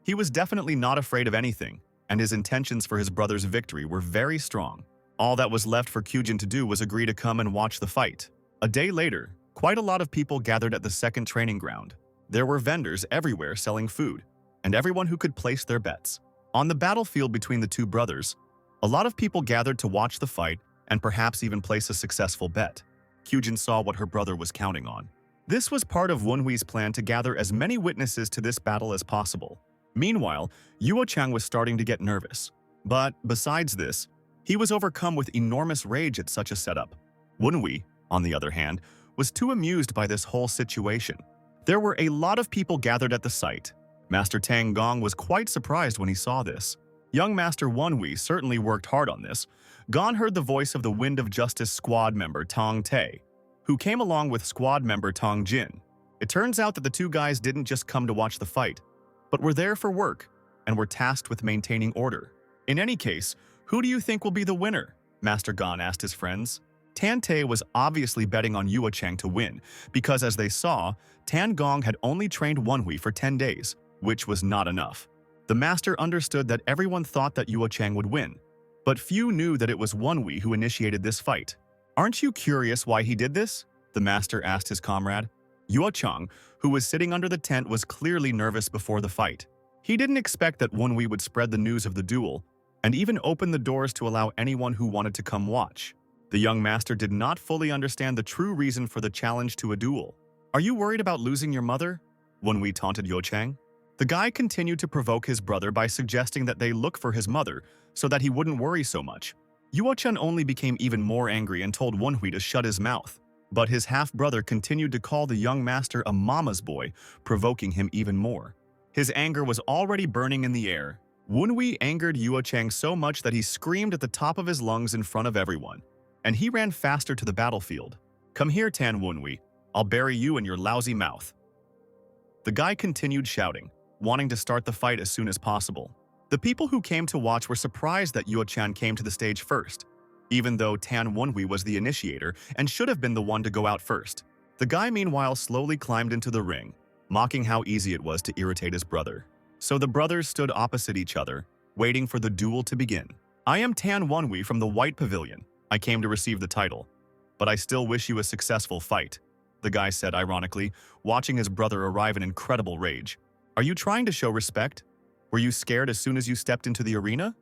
He was definitely not afraid of anything, and his intentions for his brother's victory were very strong. All that was left for Kyujin to do was agree to come and watch the fight. A day later, quite a lot of people gathered at the second training ground. There were vendors everywhere selling food, and everyone who could place their bets. On the battlefield between the two brothers, a lot of people gathered to watch the fight and perhaps even place a successful bet. Kyujin saw what her brother was counting on. This was part of Wonhui's plan to gather as many witnesses to this battle as possible. Meanwhile, Yuchang was starting to get nervous. But besides this, he was overcome with enormous rage at such a setup. Wonhui, on the other hand, was too amused by this whole situation. There were a lot of people gathered at the site. Master Tang Gong was quite surprised when he saw this. Young Master Wonhui certainly worked hard on this. Gon heard the voice of the Wind of Justice squad member Tong Tae, who came along with squad member Tong Jin. It turns out that the two guys didn't just come to watch the fight, but were there for work and were tasked with maintaining order. In any case, who do you think will be the winner? Master Gon asked his friends. Tan Tae was obviously betting on Yuchang to win, because as they saw, Tan Gong had only trained Wonhui for 10 days, which was not enough. The master understood that everyone thought that Yuchang would win, but few knew that it was Wonhui who initiated this fight. Aren't you curious why he did this? The master asked his comrade. Yuchang, who was sitting under the tent, was clearly nervous before the fight. He didn't expect that Wonhui would spread the news of the duel, and even open the doors to allow anyone who wanted to come watch. The young master did not fully understand the true reason for the challenge to a duel. Are you worried about losing your mother? Wonhui taunted Yuchang. The guy continued to provoke his brother by suggesting that they look for his mother so that he wouldn't worry so much. Yuchang only became even more angry and told Wonhui to shut his mouth. But his half-brother continued to call the young master a mama's boy, provoking him even more. His anger was already burning in the air. Wonhui angered Yuchang so much that he screamed at the top of his lungs in front of everyone, and he ran faster to the battlefield. Come here, Tan Wonhui. I'll bury you in your lousy mouth. The guy continued shouting, wanting to start the fight as soon as possible. The people who came to watch were surprised that Yuchang came to the stage first, even though Tan Wonhui was the initiator and should have been the one to go out first. The guy meanwhile slowly climbed into the ring, mocking how easy it was to irritate his brother. So the brothers stood opposite each other, waiting for the duel to begin. I am Tan Wonhui from the White Pavilion. I came to receive the title, but I still wish you a successful fight, the guy said ironically, watching his brother arrive in incredible rage. Are you trying to show respect? Were you scared as soon as you stepped into the arena?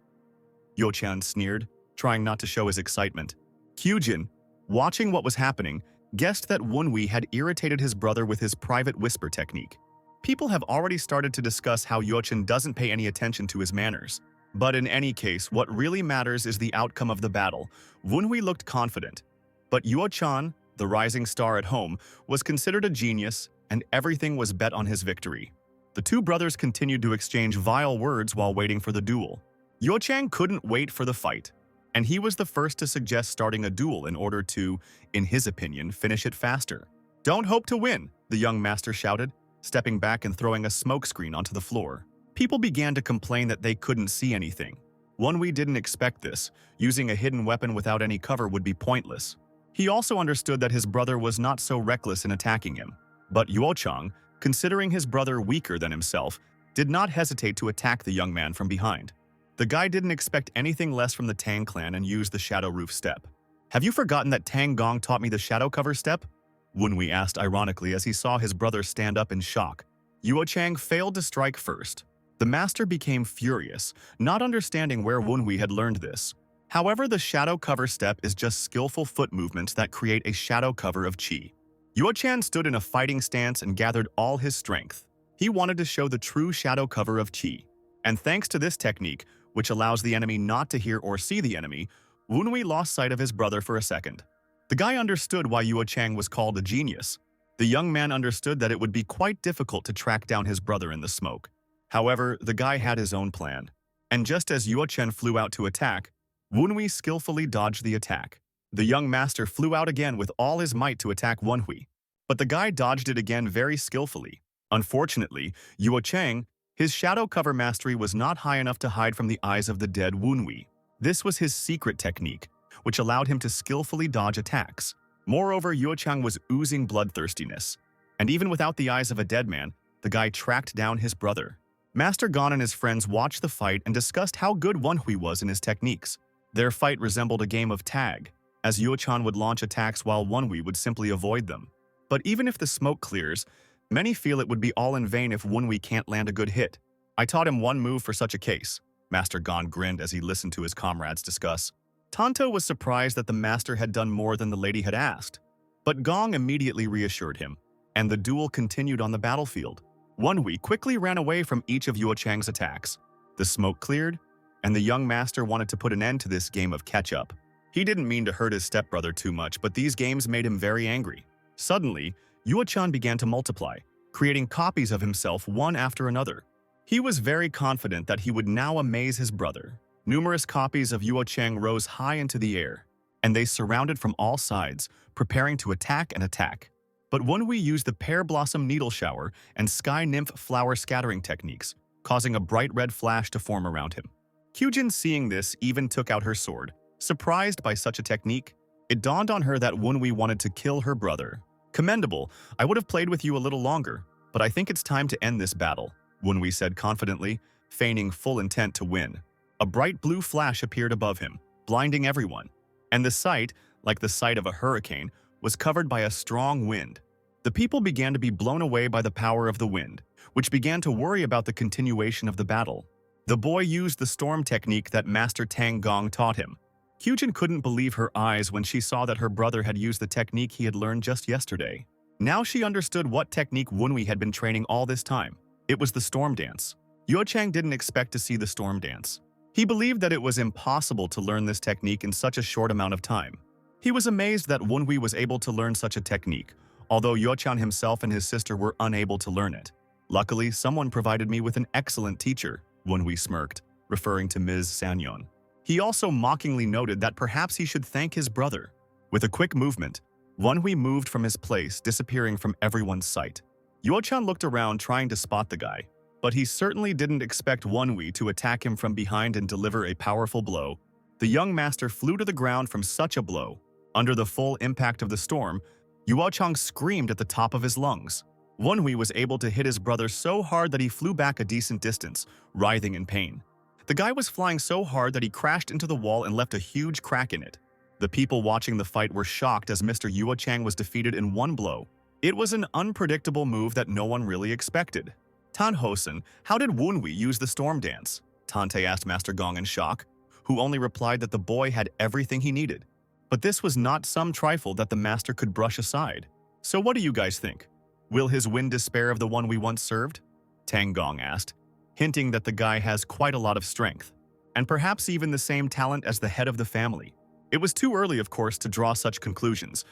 Yuchang sneered, trying not to show his excitement. Kyujin, watching what was happening, guessed that Wonhui had irritated his brother with his private whisper technique. People have already started to discuss how Yuchang doesn't pay any attention to his manners. But in any case, what really matters is the outcome of the battle. Wonhui looked confident, but Yuchang, the rising star at home, was considered a genius, and everything was bet on his victory. The two brothers continued to exchange vile words while waiting for the duel. Yuchang couldn't wait for the fight, and he was the first to suggest starting a duel in order to, in his opinion, finish it faster. Don't hope to win, the young master shouted. stepping back and throwing a smokescreen onto the floor. People began to complain that they couldn't see anything. Wunhui didn't expect this. Using a hidden weapon without any cover would be pointless. He also understood that his brother was not so reckless in attacking him. But Yuchang, considering his brother weaker than himself, did not hesitate to attack the young man from behind. The guy didn't expect anything less from the Tang Clan and used the shadow roof step. "Have you forgotten that Tang Gong taught me the shadow cover step?" Wunhui asked ironically as he saw his brother stand up in shock. Yuchang failed to strike first. The master became furious, not understanding where Wunhui had learned this. However, the shadow cover step is just skillful foot movements that create a shadow cover of qi. Yuchang stood in a fighting stance and gathered all his strength. He wanted to show the true shadow cover of qi. And thanks to this technique, which allows the enemy not to hear or see the enemy, Wunhui lost sight of his brother for a second. The guy understood why Yuchang was called a genius. The young man understood that it would be quite difficult to track down his brother in the smoke. However, the guy had his own plan. And just as Yuchang flew out to attack, Wunhui skillfully dodged the attack. The young master flew out again with all his might to attack Wunhui. But the guy dodged it again very skillfully. Unfortunately, Yuchang, his shadow cover mastery was not high enough to hide from the eyes of the dead Wunhui. This was his secret technique, which allowed him to skillfully dodge attacks. Moreover, Yuchang was oozing bloodthirstiness. And even without the eyes of a dead man, the guy tracked down his brother. Master Gon and his friends watched the fight and discussed how good Wunhui was in his techniques. Their fight resembled a game of tag, as Yuchang would launch attacks while Wunhui would simply avoid them. But even if the smoke clears, many feel it would be all in vain if Wunhui can't land a good hit. "I taught him one move for such a case," Master Gon grinned as he listened to his comrades discuss. Tonto was surprised that the master had done more than the lady had asked. But Gong immediately reassured him, and the duel continued on the battlefield. Wunhui quickly ran away from each of Yuchang's attacks. The smoke cleared, and the young master wanted to put an end to this game of catch-up. He didn't mean to hurt his stepbrother too much, but these games made him very angry. Suddenly, Yuchang began to multiply, creating copies of himself one after another. He was very confident that he would now amaze his brother. Numerous copies of Yuchang rose high into the air, and they surrounded from all sides, preparing to attack and attack. But Wunhui used the pear blossom needle shower and sky nymph flower scattering techniques, causing a bright red flash to form around him. Kujin, seeing this, even took out her sword. Surprised by such a technique, it dawned on her that Wunhui wanted to kill her brother. "Commendable, I would have played with you a little longer, but I think it's time to end this battle," Wunhui said confidently, feigning full intent to win. A bright blue flash appeared above him, blinding everyone, and the sight, like the sight of a hurricane, was covered by a strong wind. The people began to be blown away by the power of the wind, which began to worry about the continuation of the battle. The boy used the storm technique that Master Tang Gong taught him. Kujin couldn't believe her eyes when she saw that her brother had used the technique he had learned just yesterday. Now she understood what technique Wunhui had been training all this time. It was the storm dance. Yuchang didn't expect to see the storm dance. He believed that it was impossible to learn this technique in such a short amount of time. He was amazed that Wunhui was able to learn such a technique, although Yuchang himself and his sister were unable to learn it. "Luckily, someone provided me with an excellent teacher," Wunhui smirked, referring to Ms. Sanyon. He also mockingly noted that perhaps he should thank his brother. With a quick movement, Wunhui moved from his place, disappearing from everyone's sight. Yuchang looked around trying to spot the guy, but he certainly didn't expect Wunhui to attack him from behind and deliver a powerful blow. The young master flew to the ground from such a blow. Under the full impact of the storm, Yuchang screamed at the top of his lungs. Wunhui was able to hit his brother so hard that he flew back a decent distance, writhing in pain. The guy was flying so hard that he crashed into the wall and left a huge crack in it. The people watching the fight were shocked as Mr. Yuchang was defeated in one blow. It was an unpredictable move that no one really expected. "Tan Hosen, how did Wunhui use the storm dance?" Tante asked Master Gong in shock, who only replied that the boy had everything he needed. But this was not some trifle that the master could brush aside. "So what do you guys think? Will his win despair of the one we once served?" Tang Gong asked, hinting that the guy has quite a lot of strength, and perhaps even the same talent as the head of the family. It was too early, of course, to draw such conclusions,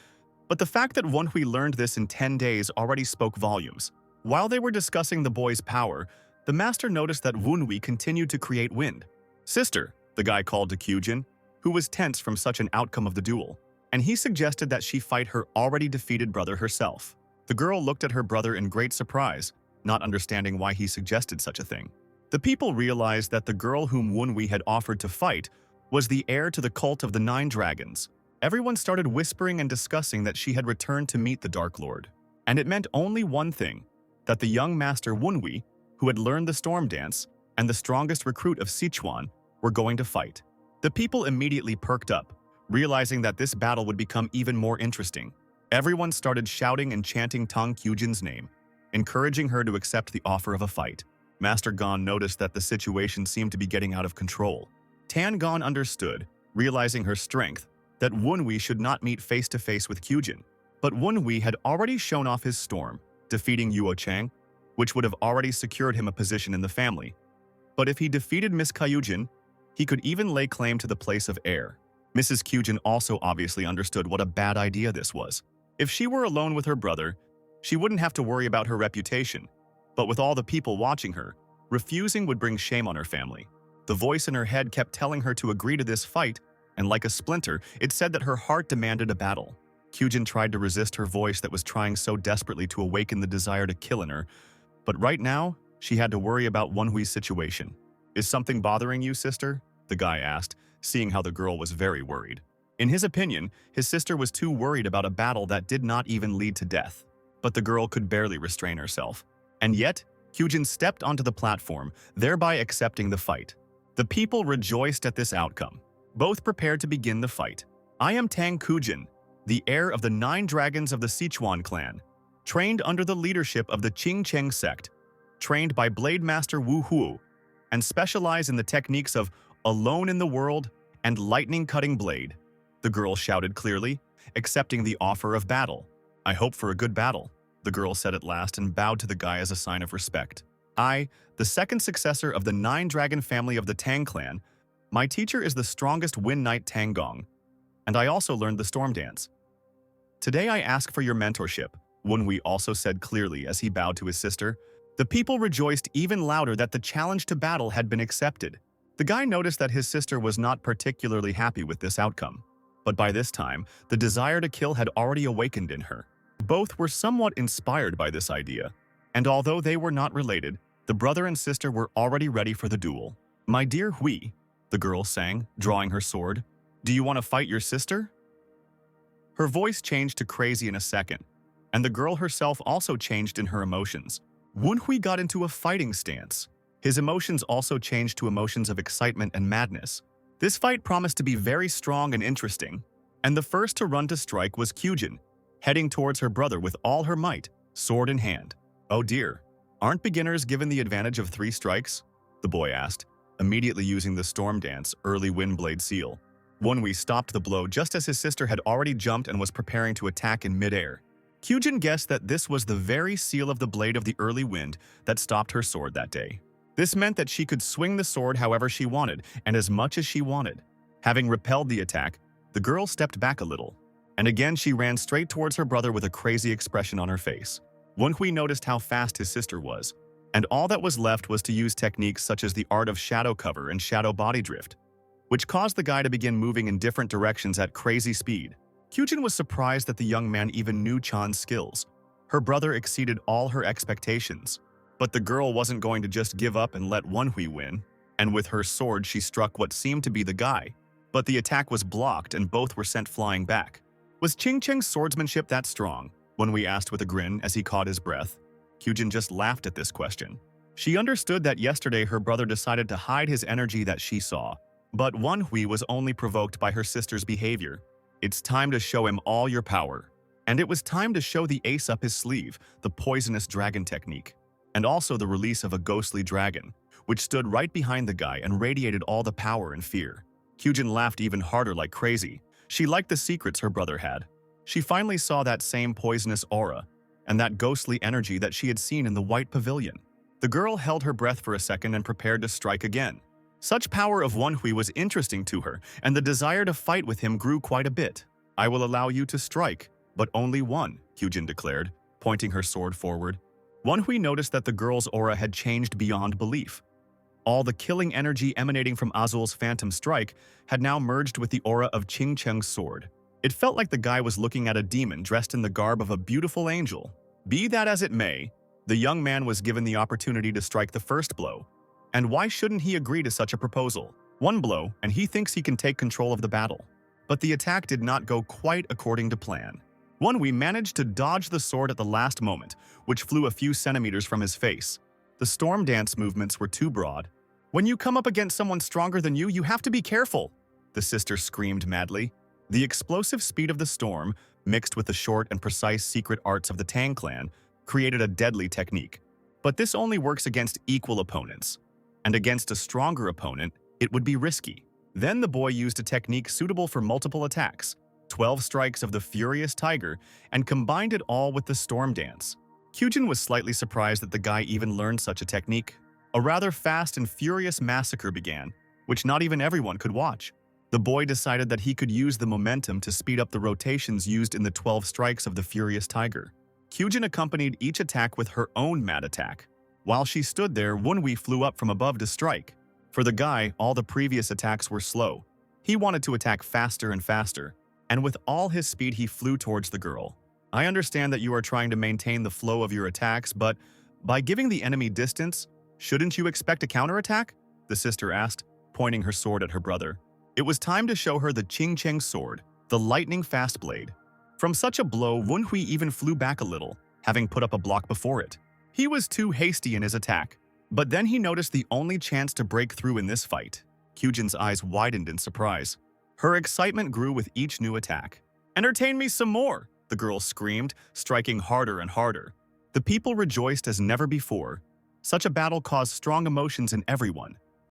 but the fact that Wunhui learned this in 10 days already spoke volumes. While they were discussing the boy's power, the master noticed that Wunhui continued to create wind. "Sister," the guy called to Kujin, who was tense from such an outcome of the duel, and he suggested that she fight her already defeated brother herself. The girl looked at her brother in great surprise, not understanding why he suggested such a thing. The people realized that the girl whom Wunhui had offered to fight was the heir to the cult of the Nine Dragons. Everyone started whispering and discussing that she had returned to meet the Dark Lord. And it meant only one thing, that the young master Wunhui, who had learned the storm dance, and the strongest recruit of Sichuan, were going to fight. The people immediately perked up, realizing that this battle would become even more interesting. Everyone started shouting and chanting Tang Kujin's name, encouraging her to accept the offer of a fight. Master Gon noticed that the situation seemed to be getting out of control. Tan Gon understood, realizing her strength, that Wunhui should not meet face-to-face with Kujin. But Wunhui had already shown off his storm, defeating Yuo Chang, which would have already secured him a position in the family. But if he defeated Miss Kyujin, he could even lay claim to the place of heir. Mrs. Kujin also obviously understood what a bad idea this was. If she were alone with her brother, she wouldn't have to worry about her reputation. But with all the people watching her, refusing would bring shame on her family. The voice in her head kept telling her to agree to this fight, and like a splinter, it said that her heart demanded a battle. Kujin tried to resist her voice that was trying so desperately to awaken the desire to kill in her, but right now, she had to worry about Wunhui's situation. "Is something bothering you, sister?" the guy asked, seeing how the girl was very worried. In his opinion, his sister was too worried about a battle that did not even lead to death. But the girl could barely restrain herself. And yet, Kujin stepped onto the platform, thereby accepting the fight. The people rejoiced at this outcome. Both prepared to begin the fight. "I am Tang Kujin, the heir of the 9 dragons of the Sichuan clan, trained under the leadership of the Qingcheng sect, trained by Blade Master Wu Huo, and specialize in the techniques of Alone in the World and Lightning Cutting Blade," the girl shouted clearly, accepting the offer of battle. "I hope for a good battle," the girl said at last and bowed to the guy as a sign of respect. "I, the second successor of the 9-dragon family of the Tang Clan, my teacher is the strongest Wind Knight Tang Gong, and I also learned the storm dance. Today I ask for your mentorship," Wunhui also said clearly as he bowed to his sister. The people rejoiced even louder that the challenge to battle had been accepted. The guy noticed that his sister was not particularly happy with this outcome. But by this time, the desire to kill had already awakened in her. Both were somewhat inspired by this idea, and although they were not related, the brother and sister were already ready for the duel. "My dear Hui," the girl sang, drawing her sword, "do you want to fight your sister?" Her voice changed to crazy in a second, and the girl herself also changed in her emotions. Wunhui got into a fighting stance. His emotions also changed to emotions of excitement and madness. This fight promised to be very strong and interesting, and the first to run to strike was Kujin, heading towards her brother with all her might, sword in hand. "Oh dear, aren't beginners given the advantage of 3 strikes?" the boy asked, immediately using the storm dance, early windblade seal. Wunhui stopped the blow just as his sister had already jumped and was preparing to attack in midair. Kujin guessed that this was the very seal of the blade of the early wind that stopped her sword that day. This meant that she could swing the sword however she wanted and as much as she wanted. Having repelled the attack, the girl stepped back a little, and again she ran straight towards her brother with a crazy expression on her face. Wunhui noticed how fast his sister was, and all that was left was to use techniques such as the art of shadow cover and shadow body drift, which caused the guy to begin moving in different directions at crazy speed. Kujin was surprised that the young man even knew Chan's skills. Her brother exceeded all her expectations. But the girl wasn't going to just give up and let Wunhui win, and with her sword she struck what seemed to be the guy. But the attack was blocked and both were sent flying back. Was Qingcheng's swordsmanship that strong? Wunhui asked with a grin as he caught his breath. Kujin just laughed at this question. She understood that yesterday her brother decided to hide his energy that she saw. But Wunhui was only provoked by her sister's behavior. "It's time to show him all your power." And it was time to show the ace up his sleeve, the poisonous dragon technique, and also the release of a ghostly dragon, which stood right behind the guy and radiated all the power and fear. Kujin laughed even harder like crazy. She liked the secrets her brother had. She finally saw that same poisonous aura, and that ghostly energy that she had seen in the white pavilion. The girl held her breath for a second and prepared to strike again. Such power of Wunhui was interesting to her, and the desire to fight with him grew quite a bit. "I will allow you to strike, but only one," Kujin declared, pointing her sword forward. Wunhui noticed that the girl's aura had changed beyond belief. All the killing energy emanating from Azul's phantom strike had now merged with the aura of Qingcheng's sword. It felt like the guy was looking at a demon dressed in the garb of a beautiful angel. Be that as it may, the young man was given the opportunity to strike the first blow. And why shouldn't he agree to such a proposal? One blow, and he thinks he can take control of the battle. But the attack did not go quite according to plan. We managed to dodge the sword at the last moment, which flew a few centimeters from his face. The storm dance movements were too broad. When you come up against someone stronger than you have to be careful, the sister screamed madly. The explosive speed of the storm, mixed with the short and precise secret arts of the Tang Clan, created a deadly technique. But this only works against equal opponents. And against a stronger opponent, it would be risky. Then the boy used a technique suitable for multiple attacks, 12 strikes of the furious tiger, and combined it all with the storm dance. Kujin was slightly surprised that the guy even learned such a technique. A rather fast and furious massacre began, which not even everyone could watch. The boy decided that he could use the momentum to speed up the rotations used in the 12 strikes of the furious tiger. Kujin accompanied each attack with her own mad attack. While she stood there, Wunhui flew up from above to strike. For the guy, all the previous attacks were slow. He wanted to attack faster and faster, and with all his speed he flew towards the girl. I understand that you are trying to maintain the flow of your attacks, but by giving the enemy distance, shouldn't you expect a counterattack? The sister asked, pointing her sword at her brother. It was time to show her the Qing Cheng sword, the lightning-fast blade. From such a blow, Wunhui even flew back a little, having put up a block before it. He was too hasty in his attack, but then he noticed the only chance to break through in this fight. Kujin's eyes widened in surprise. Her excitement grew with each new attack. "Entertain me some more!" the girl screamed, striking harder and harder. The people rejoiced as never before. Such a battle caused strong emotions in everyone.